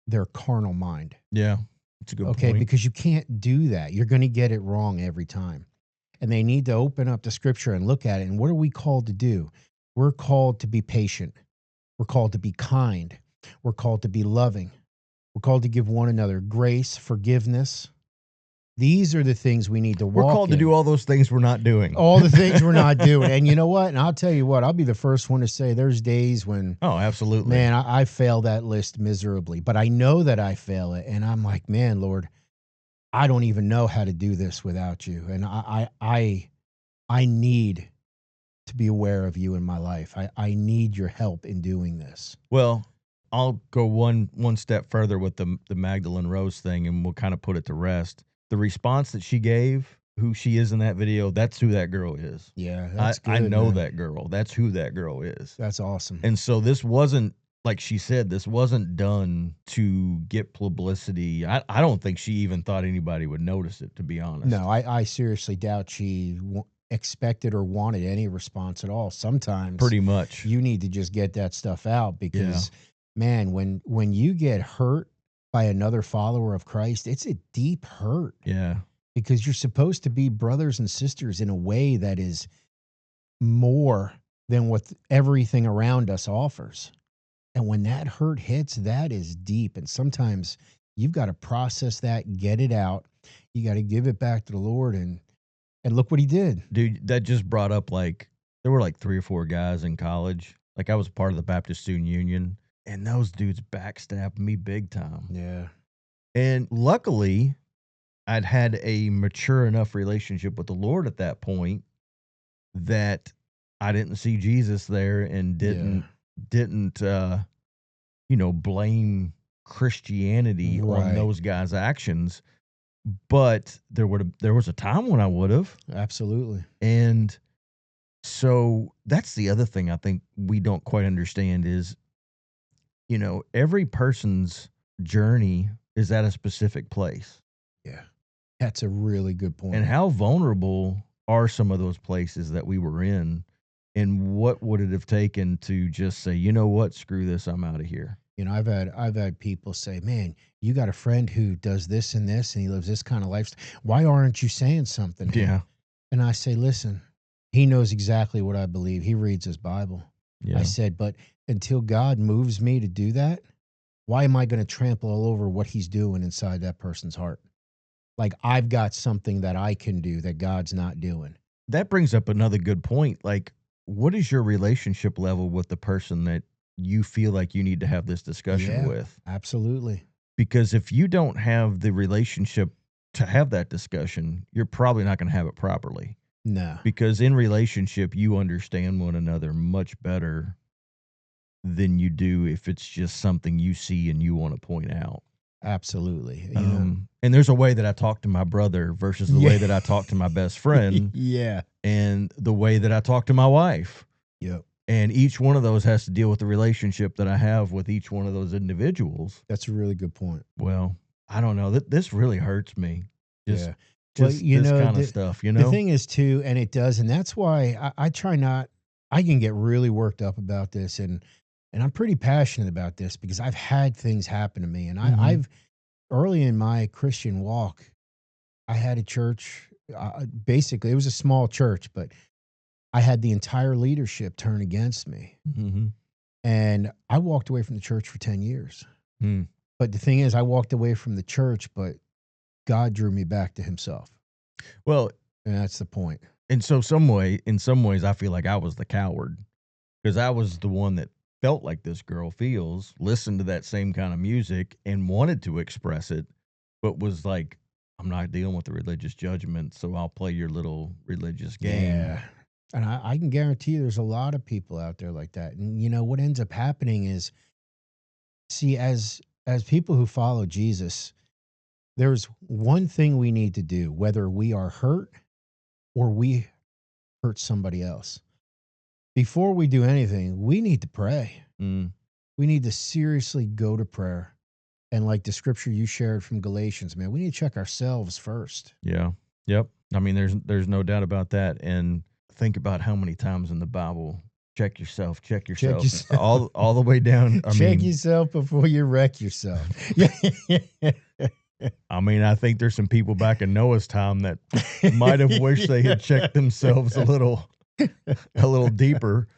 their carnal mind. yeah, it's a good Okay, point. because you can't do that. You're going to get it wrong every time. And they need to open up the scripture and look at it. And what are we called to do? We're called to be patient. We're called to be kind. We're called to be loving. We're called to give one another grace, forgiveness. These are the things we need to walk in. We're called to do all those things we're not doing. All the things we're not doing. And you know what? And I'll tell you what, I'll be the first one to say there's days when, Oh, absolutely. man, I fail that list miserably. But I know that I fail it. And I'm like, man, Lord, I don't even know how to do this without you. And I need to be aware of you in my life. I need your help in doing this. Well, I'll go one step further with the Magdalene Rose thing, and we'll kind of put it to rest. The response that she gave, who she is in that video, that's who that girl is. Yeah, that's good. I know man. that girl. That's who that girl is. That's awesome. And so this wasn't, like she said, this wasn't done to get publicity. I don't think she even thought anybody would notice it, to be honest. No, I seriously doubt she expected or wanted any response at all. Sometimes Pretty much. you need to just get that stuff out because, man, when you get hurt by another follower of Christ, it's a deep hurt. Yeah. Because you're supposed to be brothers and sisters in a way that is more than what everything around us offers. And when that hurt hits, that is deep. And sometimes you've got to process that, get it out. You got to give it back to the Lord. And look what he did. Dude, that just brought up, like, there were like 3 or 4 guys in college. Like, I was part of the Baptist Student Union, and those dudes backstabbed me big time. Yeah. And luckily, I'd had a mature enough relationship with the Lord at that point that I didn't see Jesus there and didn't blame Christianity on those guys' actions. But there was a time when I would have. Absolutely. And so that's the other thing I think we don't quite understand is, you know, every person's journey is at a specific place. Yeah. That's a really good point. And how vulnerable are some of those places that we were in? And what would it have taken to just say, you know what, screw this, I'm out of here? You know, I've had people say, man, you got a friend who does this and this, and he lives this kind of lifestyle. Why aren't you saying something? Yeah. And I say, listen, he knows exactly what I believe. He reads his Bible. Yeah. I said, but until God moves me to do that, why am I going to trample all over what he's doing inside that person's heart? Like, I've got something that I can do that God's not doing. That brings up another good point. Like, what is your relationship level with the person that you feel like you need to have this discussion with? Absolutely. Because if you don't have the relationship to have that discussion, you're probably not going to have it properly. No. Because in relationship, you understand one another much better than you do if it's just something you see and you want to point out. Absolutely. And there's a way that I talk to my brother versus the way that I talk to my best friend. Yeah. And the way that I talk to my wife. Yep. And each one of those has to deal with the relationship that I have with each one of those individuals. That's a really good point. Well, I don't know. This really hurts me. Just just this kind of stuff, you know? The thing is too, and it does, and that's why I try not, I can get really worked up about this, and I'm pretty passionate about this because I've had things happen to me, and I've early in my Christian walk, I had a church, basically, it was a small church, but I had the entire leadership turn against me. Mm-hmm. And I walked away from the church for 10 years. Mm. But the thing is, I walked away from the church, but God drew me back to himself. Well, and that's the point. And so in some ways, I feel like I was the coward because I was the one that felt like this girl feels, listened to that same kind of music and wanted to express it, but was like, I'm not dealing with the religious judgment, so I'll play your little religious game. Yeah. And I can guarantee you there's a lot of people out there like that. And, you know, what ends up happening is, see, as people who follow Jesus, there's one thing we need to do, whether we are hurt or we hurt somebody else. Before we do anything, we need to pray. Mm. We need to seriously go to prayer. And like the scripture you shared from Galatians, man, we need to check ourselves first. Yeah. Yep. I mean, there's no doubt about that. And think about how many times in the Bible, check yourself. all the way down. Check yourself before you wreck yourself. I mean, I think there's some people back in Noah's time that might have wished they had checked themselves a little deeper.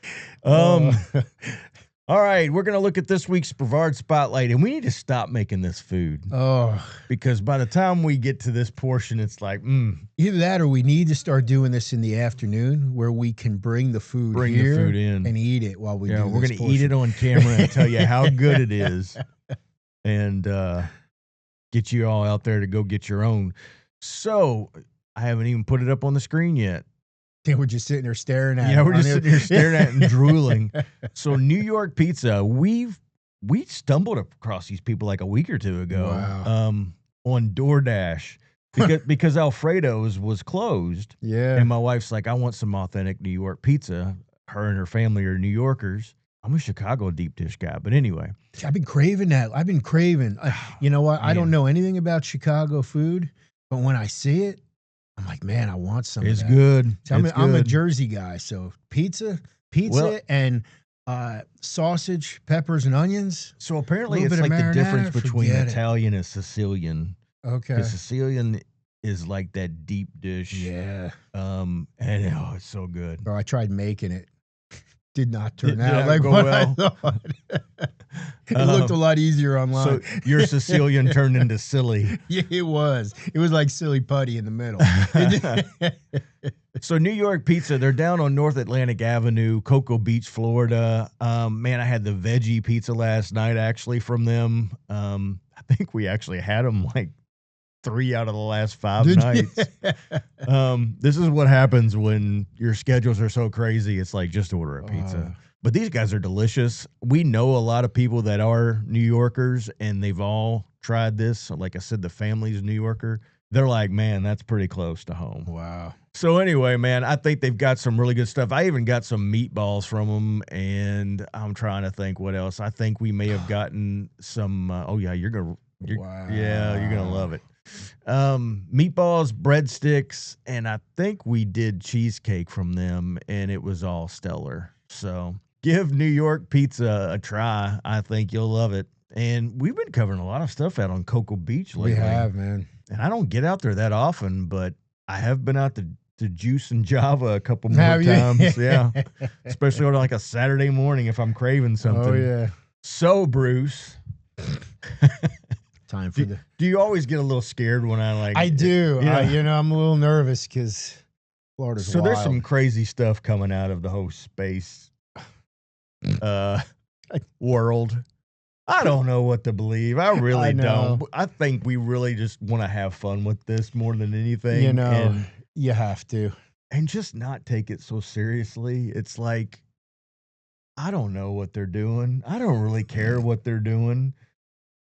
All right, we're going to look at this week's Brevard Spotlight, and we need to stop making this food. Oh. Because by the time we get to this portion, it's like, Either that or we need to start doing this in the afternoon where we can bring the food here in and eat it while we do this. We're going to eat it on camera and tell you how good it is and get you all out there to go get your own. So I haven't even put it up on the screen yet. We're just sitting there staring at it. Yeah, we're just sitting here staring at it and drooling. So New York pizza, we stumbled across these people like a week or two ago. Wow. On DoorDash because Alfredo's was closed. Yeah. And my wife's like, I want some authentic New York pizza. Her and her family are New Yorkers. I'm a Chicago deep dish guy, but anyway. I've been craving that. You know what? Man. I don't know anything about Chicago food, but when I see it, I'm like, man, I want some of that. Good. So I'm a Jersey guy, so pizza and sausage, peppers, and onions. So apparently it's like the difference between Italian and Sicilian. Okay. Because Sicilian is like that deep dish. Yeah. And it's so good. Bro, I tried making it. Did not turn out like what well. I thought. It looked a lot easier online. So your Sicilian turned into silly. Yeah, it was. It was like silly putty in the middle. So New York pizza, they're down on North Atlantic Avenue, Cocoa Beach, Florida. Man, I had the veggie pizza last night actually from them. I think we actually had them like 3 out of the last 5 nights. This is what happens when your schedules are so crazy. It's like, just order a pizza. But these guys are delicious. We know a lot of people that are New Yorkers, and they've all tried this. Like I said, the family's New Yorker. They're like, man, that's pretty close to home. Wow. So anyway, man, I think they've got some really good stuff. I even got some meatballs from them, and I'm trying to think what else. I think we may have gotten some. You're gonna love it. Meatballs, breadsticks, and I think we did cheesecake from them, and it was all stellar. So give New York pizza a try. I think you'll love it. And we've been covering a lot of stuff out on Cocoa Beach lately. We have, man. And I don't get out there that often, but I have been out to Juice and Java a couple more times. Yeah. Especially on like a Saturday morning if I'm craving something. Oh, yeah. So, Bruce. Time for Do you always get a little scared when I do. I'm a little nervous because Florida's wild. There's some crazy stuff coming out of the whole space world. I don't know what to believe. I really don't. I think we really just want to have fun with this more than anything. You have to. And just not take it so seriously. It's like, I don't know what they're doing. I don't really care what they're doing.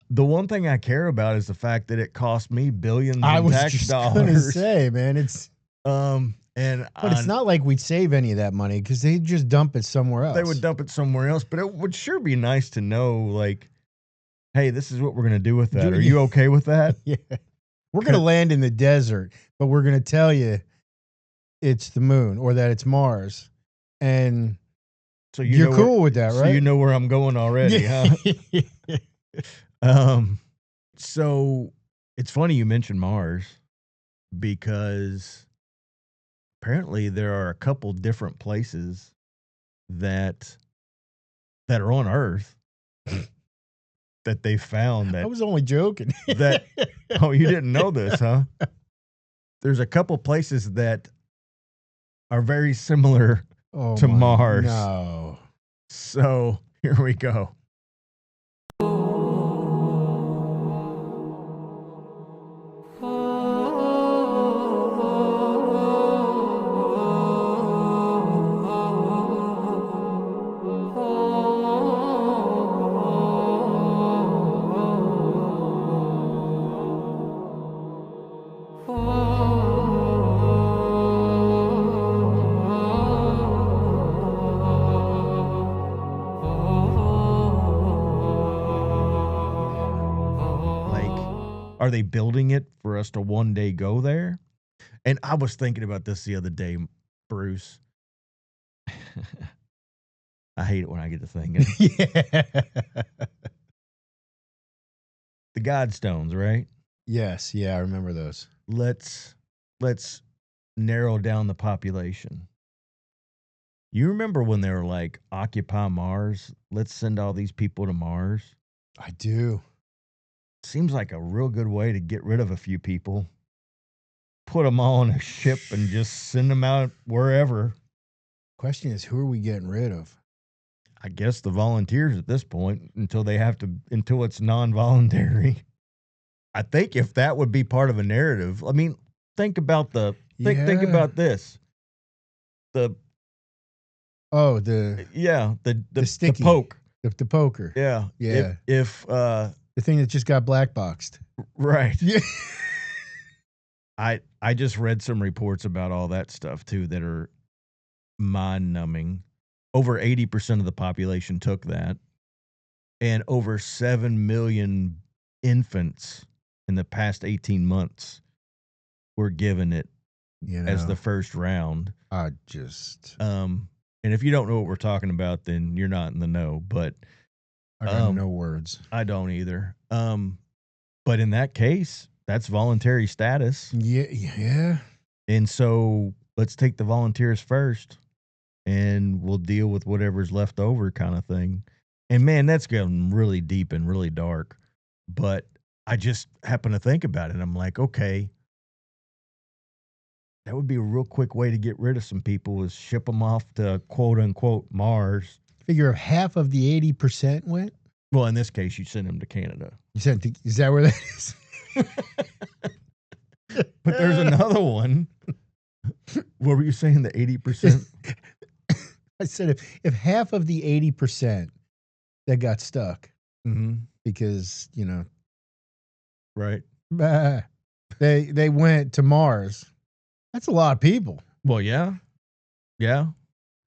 The one thing I care about is the fact that it cost me billions of tax dollars. I was just going to say, man, it's... But it's not like we'd save any of that money because they'd just dump it somewhere else. They would dump it somewhere else, but it would sure be nice to know, like, hey, this is what we're going to do with that. Are you okay with that? Yeah. We're going to land in the desert, but we're going to tell you it's the moon or that it's Mars. And So you're cool with that, right? So you know where I'm going already, huh? So it's funny you mentioned Mars because apparently there are a couple different places that are on Earth that they found that I was only joking. Oh, you didn't know this, huh? There's a couple places that are very similar to Mars. No. So here we go. Are they building it for us to one day go there? And I was thinking about this the other day, Bruce. I hate it when I get to thinking. Yeah. The Godstones, right? Yes. Yeah, I remember those. Let's narrow down the population. You remember when they were like, occupy Mars? Let's send all these people to Mars. I do. Seems like a real good way to get rid of a few people. Put them all on a ship and just send them out wherever. Question is, who are we getting rid of? I guess the volunteers at this point until it's non-voluntary. I think if that would be part of a narrative, I mean, think about think about this. The sticky, poke. The poker. Yeah. Yeah. If the thing that just got black boxed. Right. Yeah. I just read some reports about all that stuff too that are mind-numbing. Over 80% of the population took that, and over 7 million infants in the past 18 months were given it as the first round. And if you don't know what we're talking about, then you're not in the know. But I got no words. I don't either. But in that case, that's voluntary status. Yeah. And so let's take the volunteers first, and we'll deal with whatever's left over, kind of thing. And man, that's getting really deep and really dark. But I just happen to think about it. I'm like, okay, that would be a real quick way to get rid of some people, is ship them off to quote unquote Mars. Figure if half of the 80% went. Well, in this case, you send them to Canada. Is that where that is? But there's another one. What were you saying? The 80%? I said if half of the 80% that got stuck, because right, they went to Mars. That's a lot of people. Well, yeah.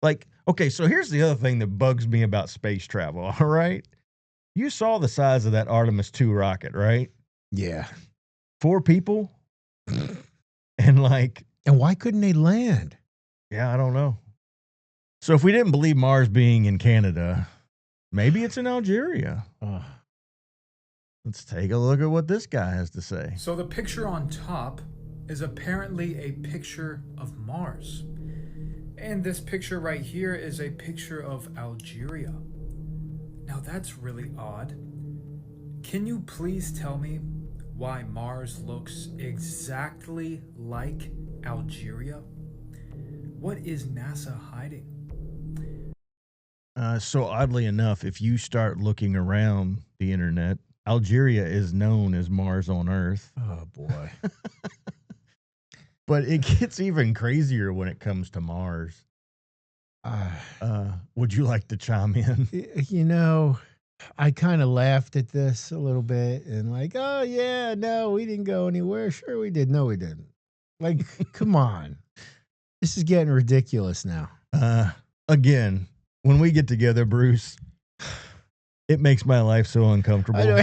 Like, okay, so here's the other thing that bugs me about space travel. All right, you saw the size of that Artemis 2 rocket, right? Yeah, 4 people, and why couldn't they land? Yeah, I don't know. So if we didn't believe Mars being in Canada, maybe it's in Algeria. Let's take a look at what this guy has to say. So the picture on top is apparently a picture of Mars. And this picture right here is a picture of Algeria. Now that's really odd. Can you please tell me why Mars looks exactly like Algeria? What is NASA hiding? So oddly enough, if you start looking around the internet, Algeria is known as Mars on Earth. Oh, boy. But it gets even crazier when it comes to Mars. Would you like to chime in? I kind of laughed at this a little bit and oh, yeah, no, we didn't go anywhere. Sure we did. No, we didn't. Come on. This is getting ridiculous now. Again, when we get together, Bruce, it makes my life so uncomfortable.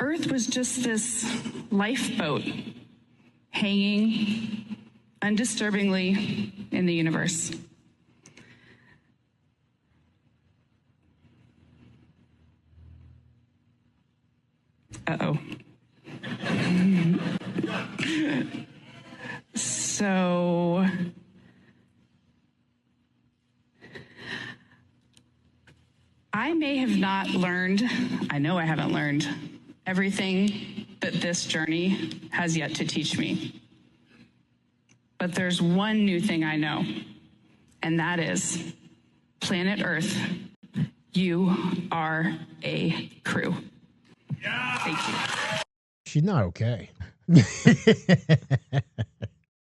Earth was just this lifeboat hanging undisturbingly in the universe. Uh-oh. So I may have not learned, I know I haven't learned everything that this journey has yet to teach me. But there's one new thing I know, and that is planet Earth, you are a crew. Yeah. Thank you. She's not okay.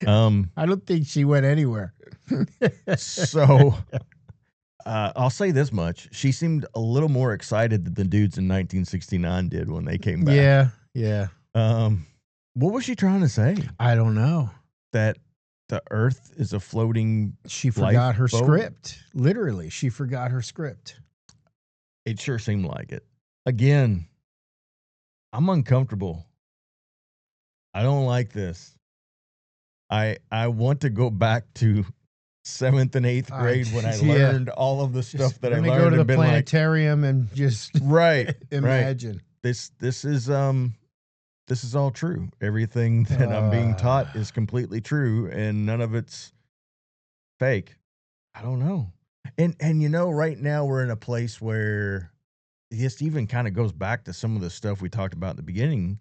I don't think she went anywhere. So I'll say this much. She seemed a little more excited than the dudes in 1969 did when they came back. Yeah. What was she trying to say? I don't know. That the Earth is a floating She forgot her lifeboat? script. Literally, she forgot her script. It sure seemed like it. Again, I'm uncomfortable. I don't like this. I want to go back to 7th and 8th grade when I learned all of the stuff that I learned. Go to the and been planetarium and just right, imagine. Right. This is all true. Everything that I'm being taught is completely true, and none of it's fake. I don't know. And you know, right now we're in a place where this even kind of goes back to some of the stuff we talked about in the beginning.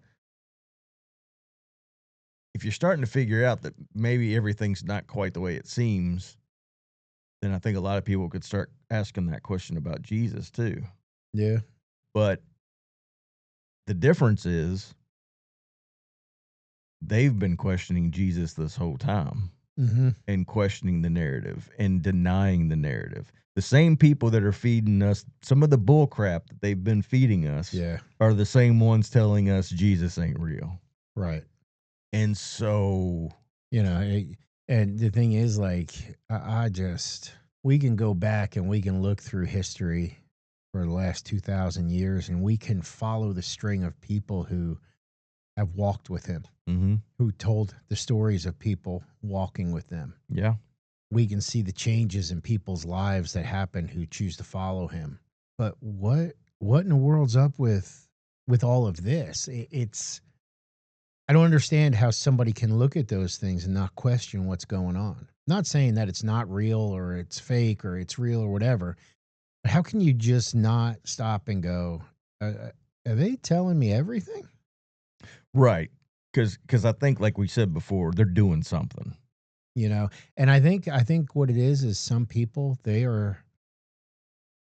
If you're starting to figure out that maybe everything's not quite the way it seems, then I think a lot of people could start asking that question about Jesus too. Yeah. But the difference is they've been questioning Jesus this whole time and questioning the narrative and denying the narrative. The same people that are feeding us some of the bull crap that they've been feeding us are the same ones telling us Jesus ain't real. Right. And so, you know, and the thing is, like, we can go back and we can look through history for the last 2,000 years, and we can follow the string of people who have walked with him, who told the stories of people walking with them. Yeah. We can see the changes in people's lives that happen who choose to follow him. But what in the world's up with all of this? I don't understand how somebody can look at those things and not question what's going on. Not saying that it's not real or it's fake or it's real or whatever, but how can you just not stop and go, are they telling me everything? Right. Because I think, like we said before, they're doing something. You know, and I think what it is some people, they are,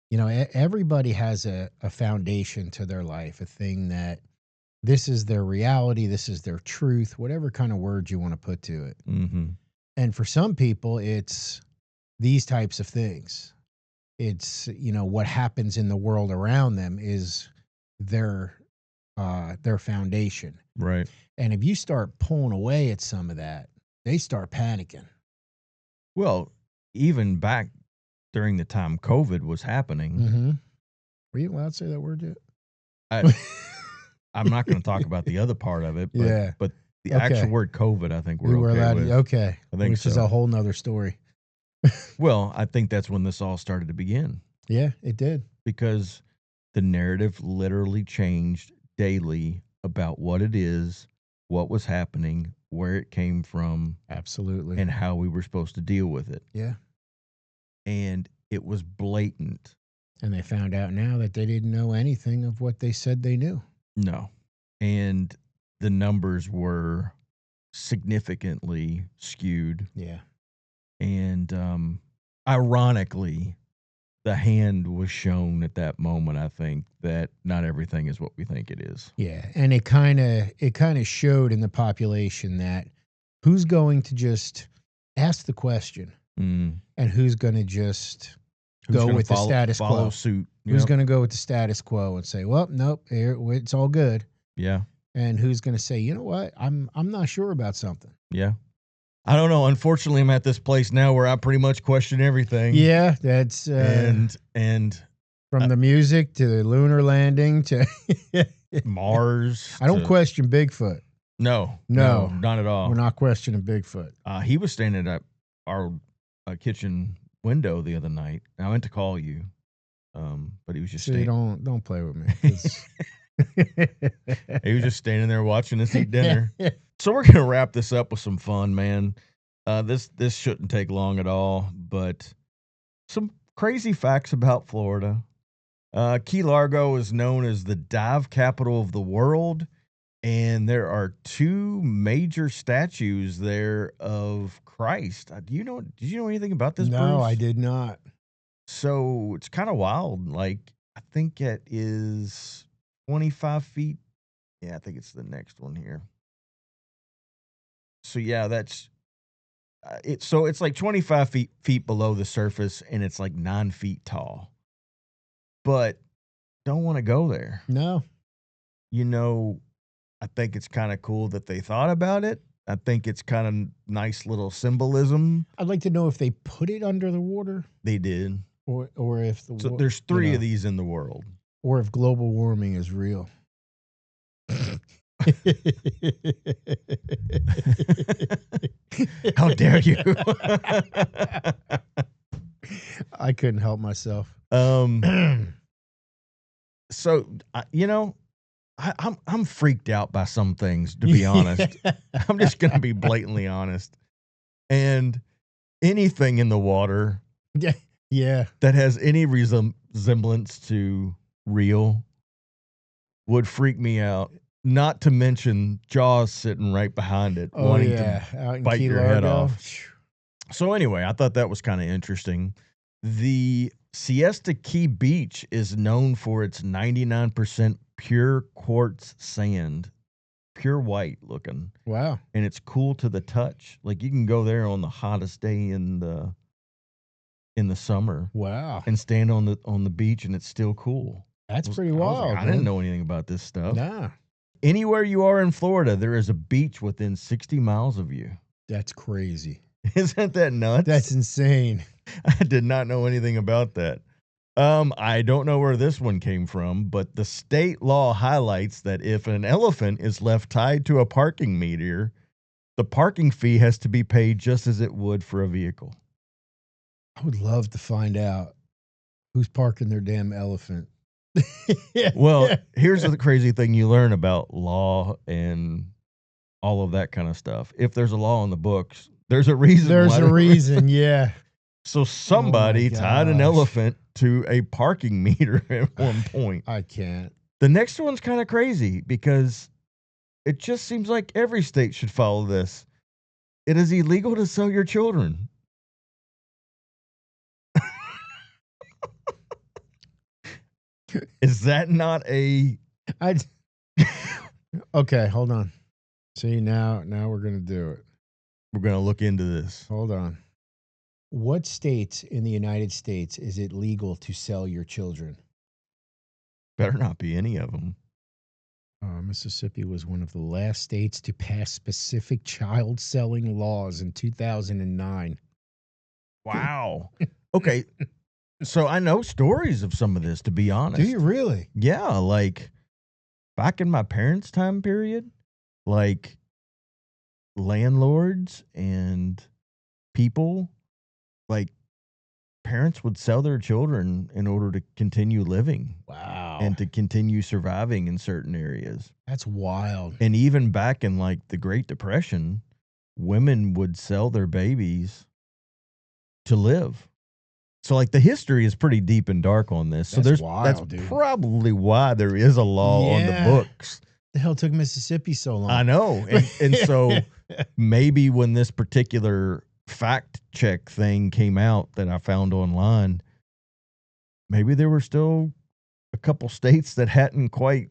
you know, everybody has a foundation to their life, a thing that this is their reality, this is their truth, whatever kind of words you want to put to it. And for some people, it's these types of things. It's, you know, what happens in the world around them is their foundation. Right. And if you start pulling away at some of that, they start panicking. Well, even back during the time COVID was happening. Were you allowed to say that word yet? I'm not going to talk about the other part of it, but the Okay. actual word COVID, I think We were okay allowed with. to, okay. I think Which is a whole nother story. Well, I think that's when this all started to begin. Yeah, it did. Because the narrative literally changed daily about what it is, what was happening, where it came from. Absolutely. And how we were supposed to deal with it. Yeah. And it was blatant. And they found out now that they didn't know anything of what they said they knew. No. And the numbers were significantly skewed. Yeah. And ironically, the hand was shown at that moment, I think, that not everything is what we think it is. Yeah. And it kind of showed in the population that who's going to just ask the question and who's going to just go with the status quo. Follow suit. Who's going to go with the status quo and say, well, nope, it's all good. Yeah. And who's going to say, you know what, I'm not sure about something. Yeah. I don't know. Unfortunately, I'm at this place now where I pretty much question everything. Yeah, that's and from the music to the lunar landing to Mars. I don't question Bigfoot. No, No, not at all. We're not questioning Bigfoot. He was standing at our kitchen window the other night. I went to call you, but he was just standing. Don't play with me. He was just standing there watching us eat dinner. So we're gonna wrap this up with some fun, man. This shouldn't take long at all, but some crazy facts about Florida. Key Largo is known as the dive capital of the world, and there are 2 major statues there of Christ. Did you know anything about this, No, Bruce? I did not. So it's kind of wild. Like, I think it is 25 feet. Yeah, I think it's the next one here. So yeah, that's it. So it's like 25 feet below the surface, and it's like 9 feet tall. But don't want to go there. No. I think it's kind of cool that they thought about it. I think it's kind of nice little symbolism. I'd like to know if they put it under the water. They did. Or if so there's 3 of these in the world. Or if global warming is real. How dare you? I couldn't help myself. So I'm freaked out by some things, to be honest. I'm just gonna be blatantly honest. And anything in the water, yeah, that has any resemblance to real would freak me out. Not to mention Jaws sitting right behind it, wanting to bite your head off. So anyway, I thought that was kind of interesting. The Siesta Key Beach is known for its 99% pure quartz sand, pure white looking. Wow. And it's cool to the touch. Like, you can go there on the hottest day in the summer. Wow. And stand on the beach, and it's still cool. That's pretty wild. I didn't know anything about this stuff. Nah. Anywhere you are in Florida, there is a beach within 60 miles of you. That's crazy. Isn't that nuts? That's insane. I did not know anything about that. I don't know where this one came from, but the state law highlights that if an elephant is left tied to a parking meter, the parking fee has to be paid just as it would for a vehicle. I would love to find out who's parking their damn elephant. Well, here's the crazy thing you learn about law and all of that kind of stuff. If there's a law on the books, there's a reason. There's a reason, yeah. So somebody tied an elephant to a parking meter at one point. I can't. The next one's kind of crazy because it just seems like every state should follow this. It is illegal to sell your children. Is that not a... Okay, hold on. See, now we're going to do it. We're going to look into this. Hold on. What states in the United States is it legal to sell your children? Better not be any of them. Mississippi was one of the last states to pass specific child selling laws in 2009. Wow. Okay. So I know stories of some of this, to be honest. Do you really? Yeah. Like back in my parents' time period, like landlords and people, like parents would sell their children in order to continue living. Wow. And to continue surviving in certain areas. That's wild. And even back in like the Great Depression, women would sell their babies to live. So like the history is pretty deep and dark on this. So That's wild, that's dude. probably why there is a law on the books. The hell took Mississippi so long? I know. And so maybe when this particular fact check thing came out that I found online, maybe there were still a couple states that hadn't quite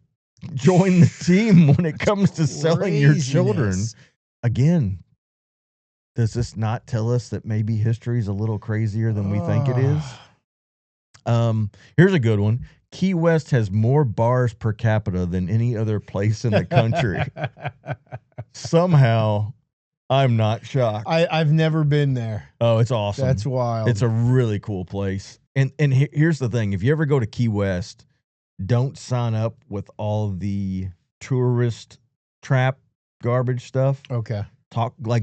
joined the team when it comes to selling your children. Again, does this not tell us that maybe history is a little crazier than we think it is? Here's a good one. Key West has more bars per capita than any other place in the country. Somehow, I'm not shocked. I've never been there. Oh, it's awesome. That's wild. It's a really cool place. And here's the thing. If you ever go to Key West, don't sign up with all the tourist trap garbage stuff. Okay.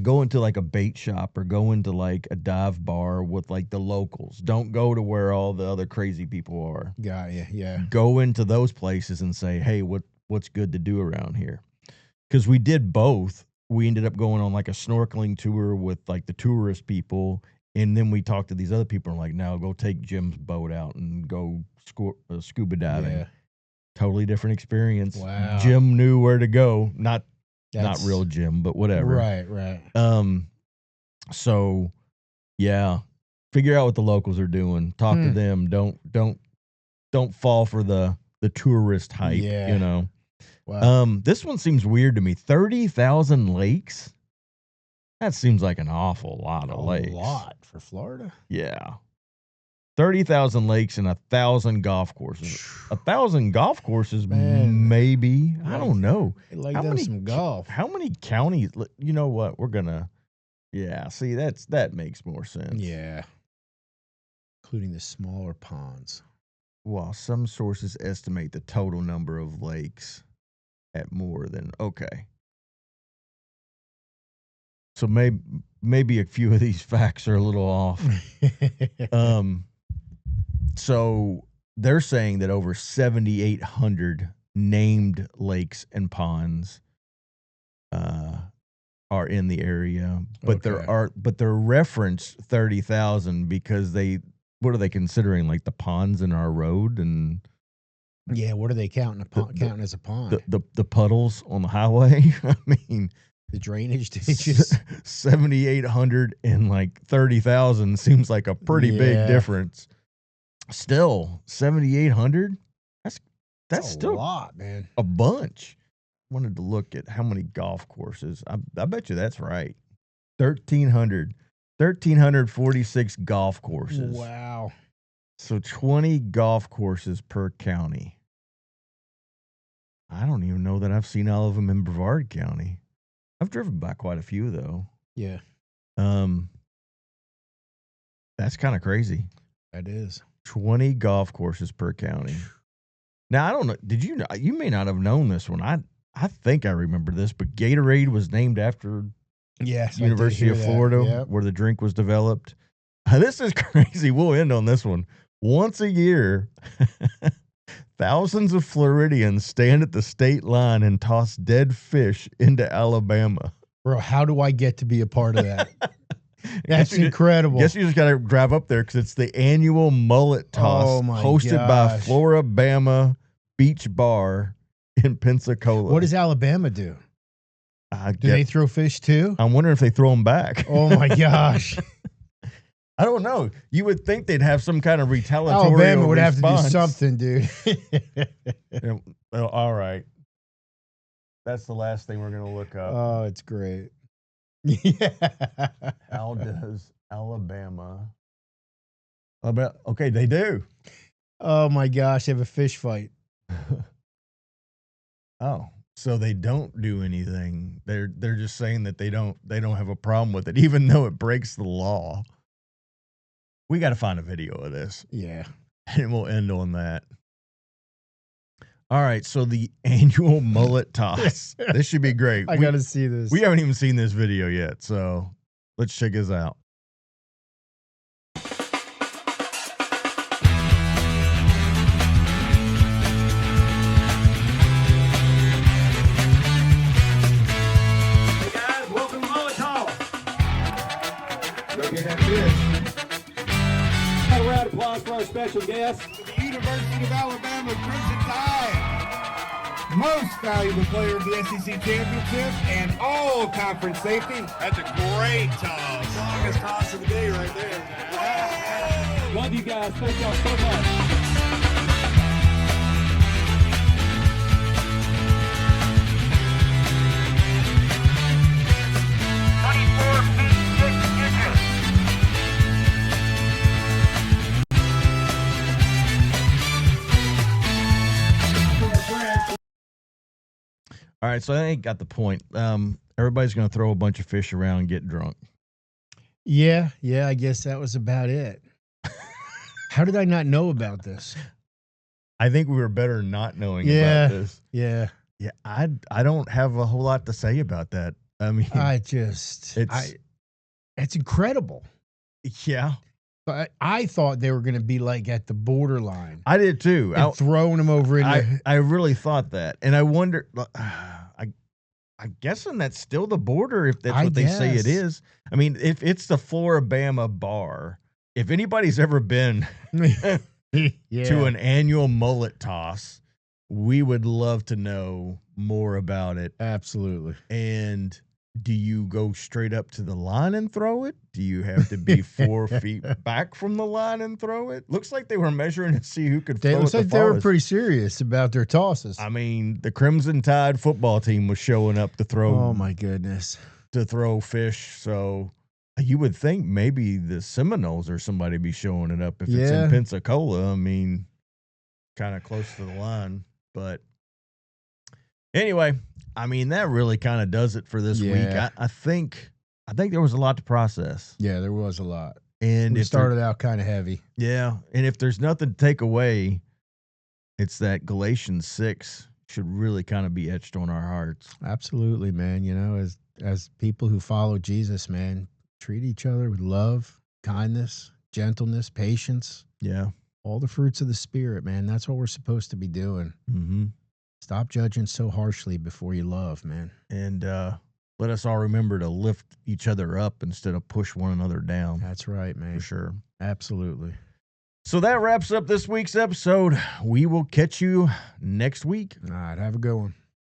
Go into like a bait shop or go into like a dive bar with like the locals. Don't go to where all the other crazy people are. Got you. Yeah. Go into those places and say, hey, what's good to do around here? Because we did both. We ended up going on like a snorkeling tour with like the tourist people. And then we talked to these other people and like, now go take Jim's boat out and go scuba diving. Yeah. Totally different experience. Wow. Jim knew where to go. Not That's real Jim, but whatever. Right. So yeah, figure out what the locals are doing. Talk to them. Don't fall for the tourist hype, Yeah. you know. Wow. This one seems weird to me. 30,000 lakes? That seems like an awful lot of lakes. A lot for Florida. Yeah. 30,000 lakes and 1,000 golf courses. 1,000 golf courses, Man. maybe. I don't know. They like them some golf. How many counties? You know what? We're gonna. Yeah. See, that makes more sense. Yeah. Including the smaller ponds. While some sources estimate the total number of lakes at more than okay. So maybe a few of these facts are a little off. So they're saying that over 7,800 named lakes and ponds are in the area, but they're referenced 30,000 because what are they considering, like the ponds in our road and Yeah, what are they counting counting as a pond? the puddles on the highway? I mean, the drainage ditches. 7,800 and like 30,000 seems like a pretty big difference. Still, 7,800? That's still a lot, man. A bunch. Wanted to look at how many golf courses. I bet you that's right. 1,346 golf courses. Wow. So 20 golf courses per county. I don't even know that I've seen all of them in Brevard County. I've driven by quite a few though. Yeah. That's kind of crazy. That is. 20 golf courses per county. Now, I don't know. Did you know? You may not have known this one. I think I remember this, but Gatorade was named after University of Florida, where the drink was developed. This is crazy. We'll end on this one. Once a year, thousands of Floridians stand at the state line and toss dead fish into Alabama. Bro, how do I get to be a part of that? That's incredible. Guess you just got to drive up there because it's the annual mullet toss hosted by Floribama Beach Bar in Pensacola. What does Alabama do? Do they throw fish too? I'm wondering if they throw them back. Oh my gosh. I don't know. You would think they'd have some kind of retaliatory Alabama would response. have to do something, dude. Well, all right. That's the last thing we're going to look up. Oh, it's great. Yeah. How does Alabama? Okay, they do. Oh my gosh, they have a fish fight. Oh, so they don't do anything. They're just saying that they don't have a problem with it, even though it breaks the law. We got to find a video of this. Yeah, and we'll end on that. All right, so the annual mullet toss. This should be great. I got to see this. We haven't even seen this video yet, so let's check this out. Hey guys, welcome to Mullet Toss. Go get that fish. A round of applause for our special guest. The University of Alabama Crimson Tide. Most valuable player of the SEC Championship and all conference safety. That's a great toss. Longest toss of the day right there. Love you guys. Thank y'all so much. All right, so I think got the point. Everybody's going to throw a bunch of fish around and get drunk. Yeah, I guess that was about it. How did I not know about this? I think we were better not knowing Yeah. about this. Yeah. Yeah, I don't have a whole lot to say about that. I mean, it's incredible. Yeah. But I thought they were going to be like at the borderline. I did too. And throwing them over in I really thought that. And I wonder, I'm guessing that's still the border if that's what they say it is. I mean, if it's the Floribama bar, if anybody's ever been to an annual mullet toss, we would love to know more about it. Absolutely. And do you go straight up to the line and throw it? Do you have to be 4 feet back from the line and throw it? Looks like they were measuring to see who could throw it. Looks like they were pretty serious about their tosses. I mean, the Crimson Tide football team was showing up to throw. Oh my goodness. To throw fish. So you would think maybe the Seminoles or somebody be showing it up if it's in Pensacola. I mean, kind of close to the line. But anyway, I mean, that really kind of does it for this week. I think there was a lot to process. Yeah, there was a lot. And we started out kind of heavy. Yeah. And if there's nothing to take away, it's that Galatians 6 should really kind of be etched on our hearts. Absolutely, man. You know, as people who follow Jesus, man, treat each other with love, kindness, gentleness, patience. Yeah. All the fruits of the Spirit, man. That's what we're supposed to be doing. Mm-hmm. Stop judging so harshly before you love, man. And let us all remember to lift each other up instead of push one another down. That's right, man. For sure. Absolutely. So that wraps up this week's episode. We will catch you next week. All right. Have a good one.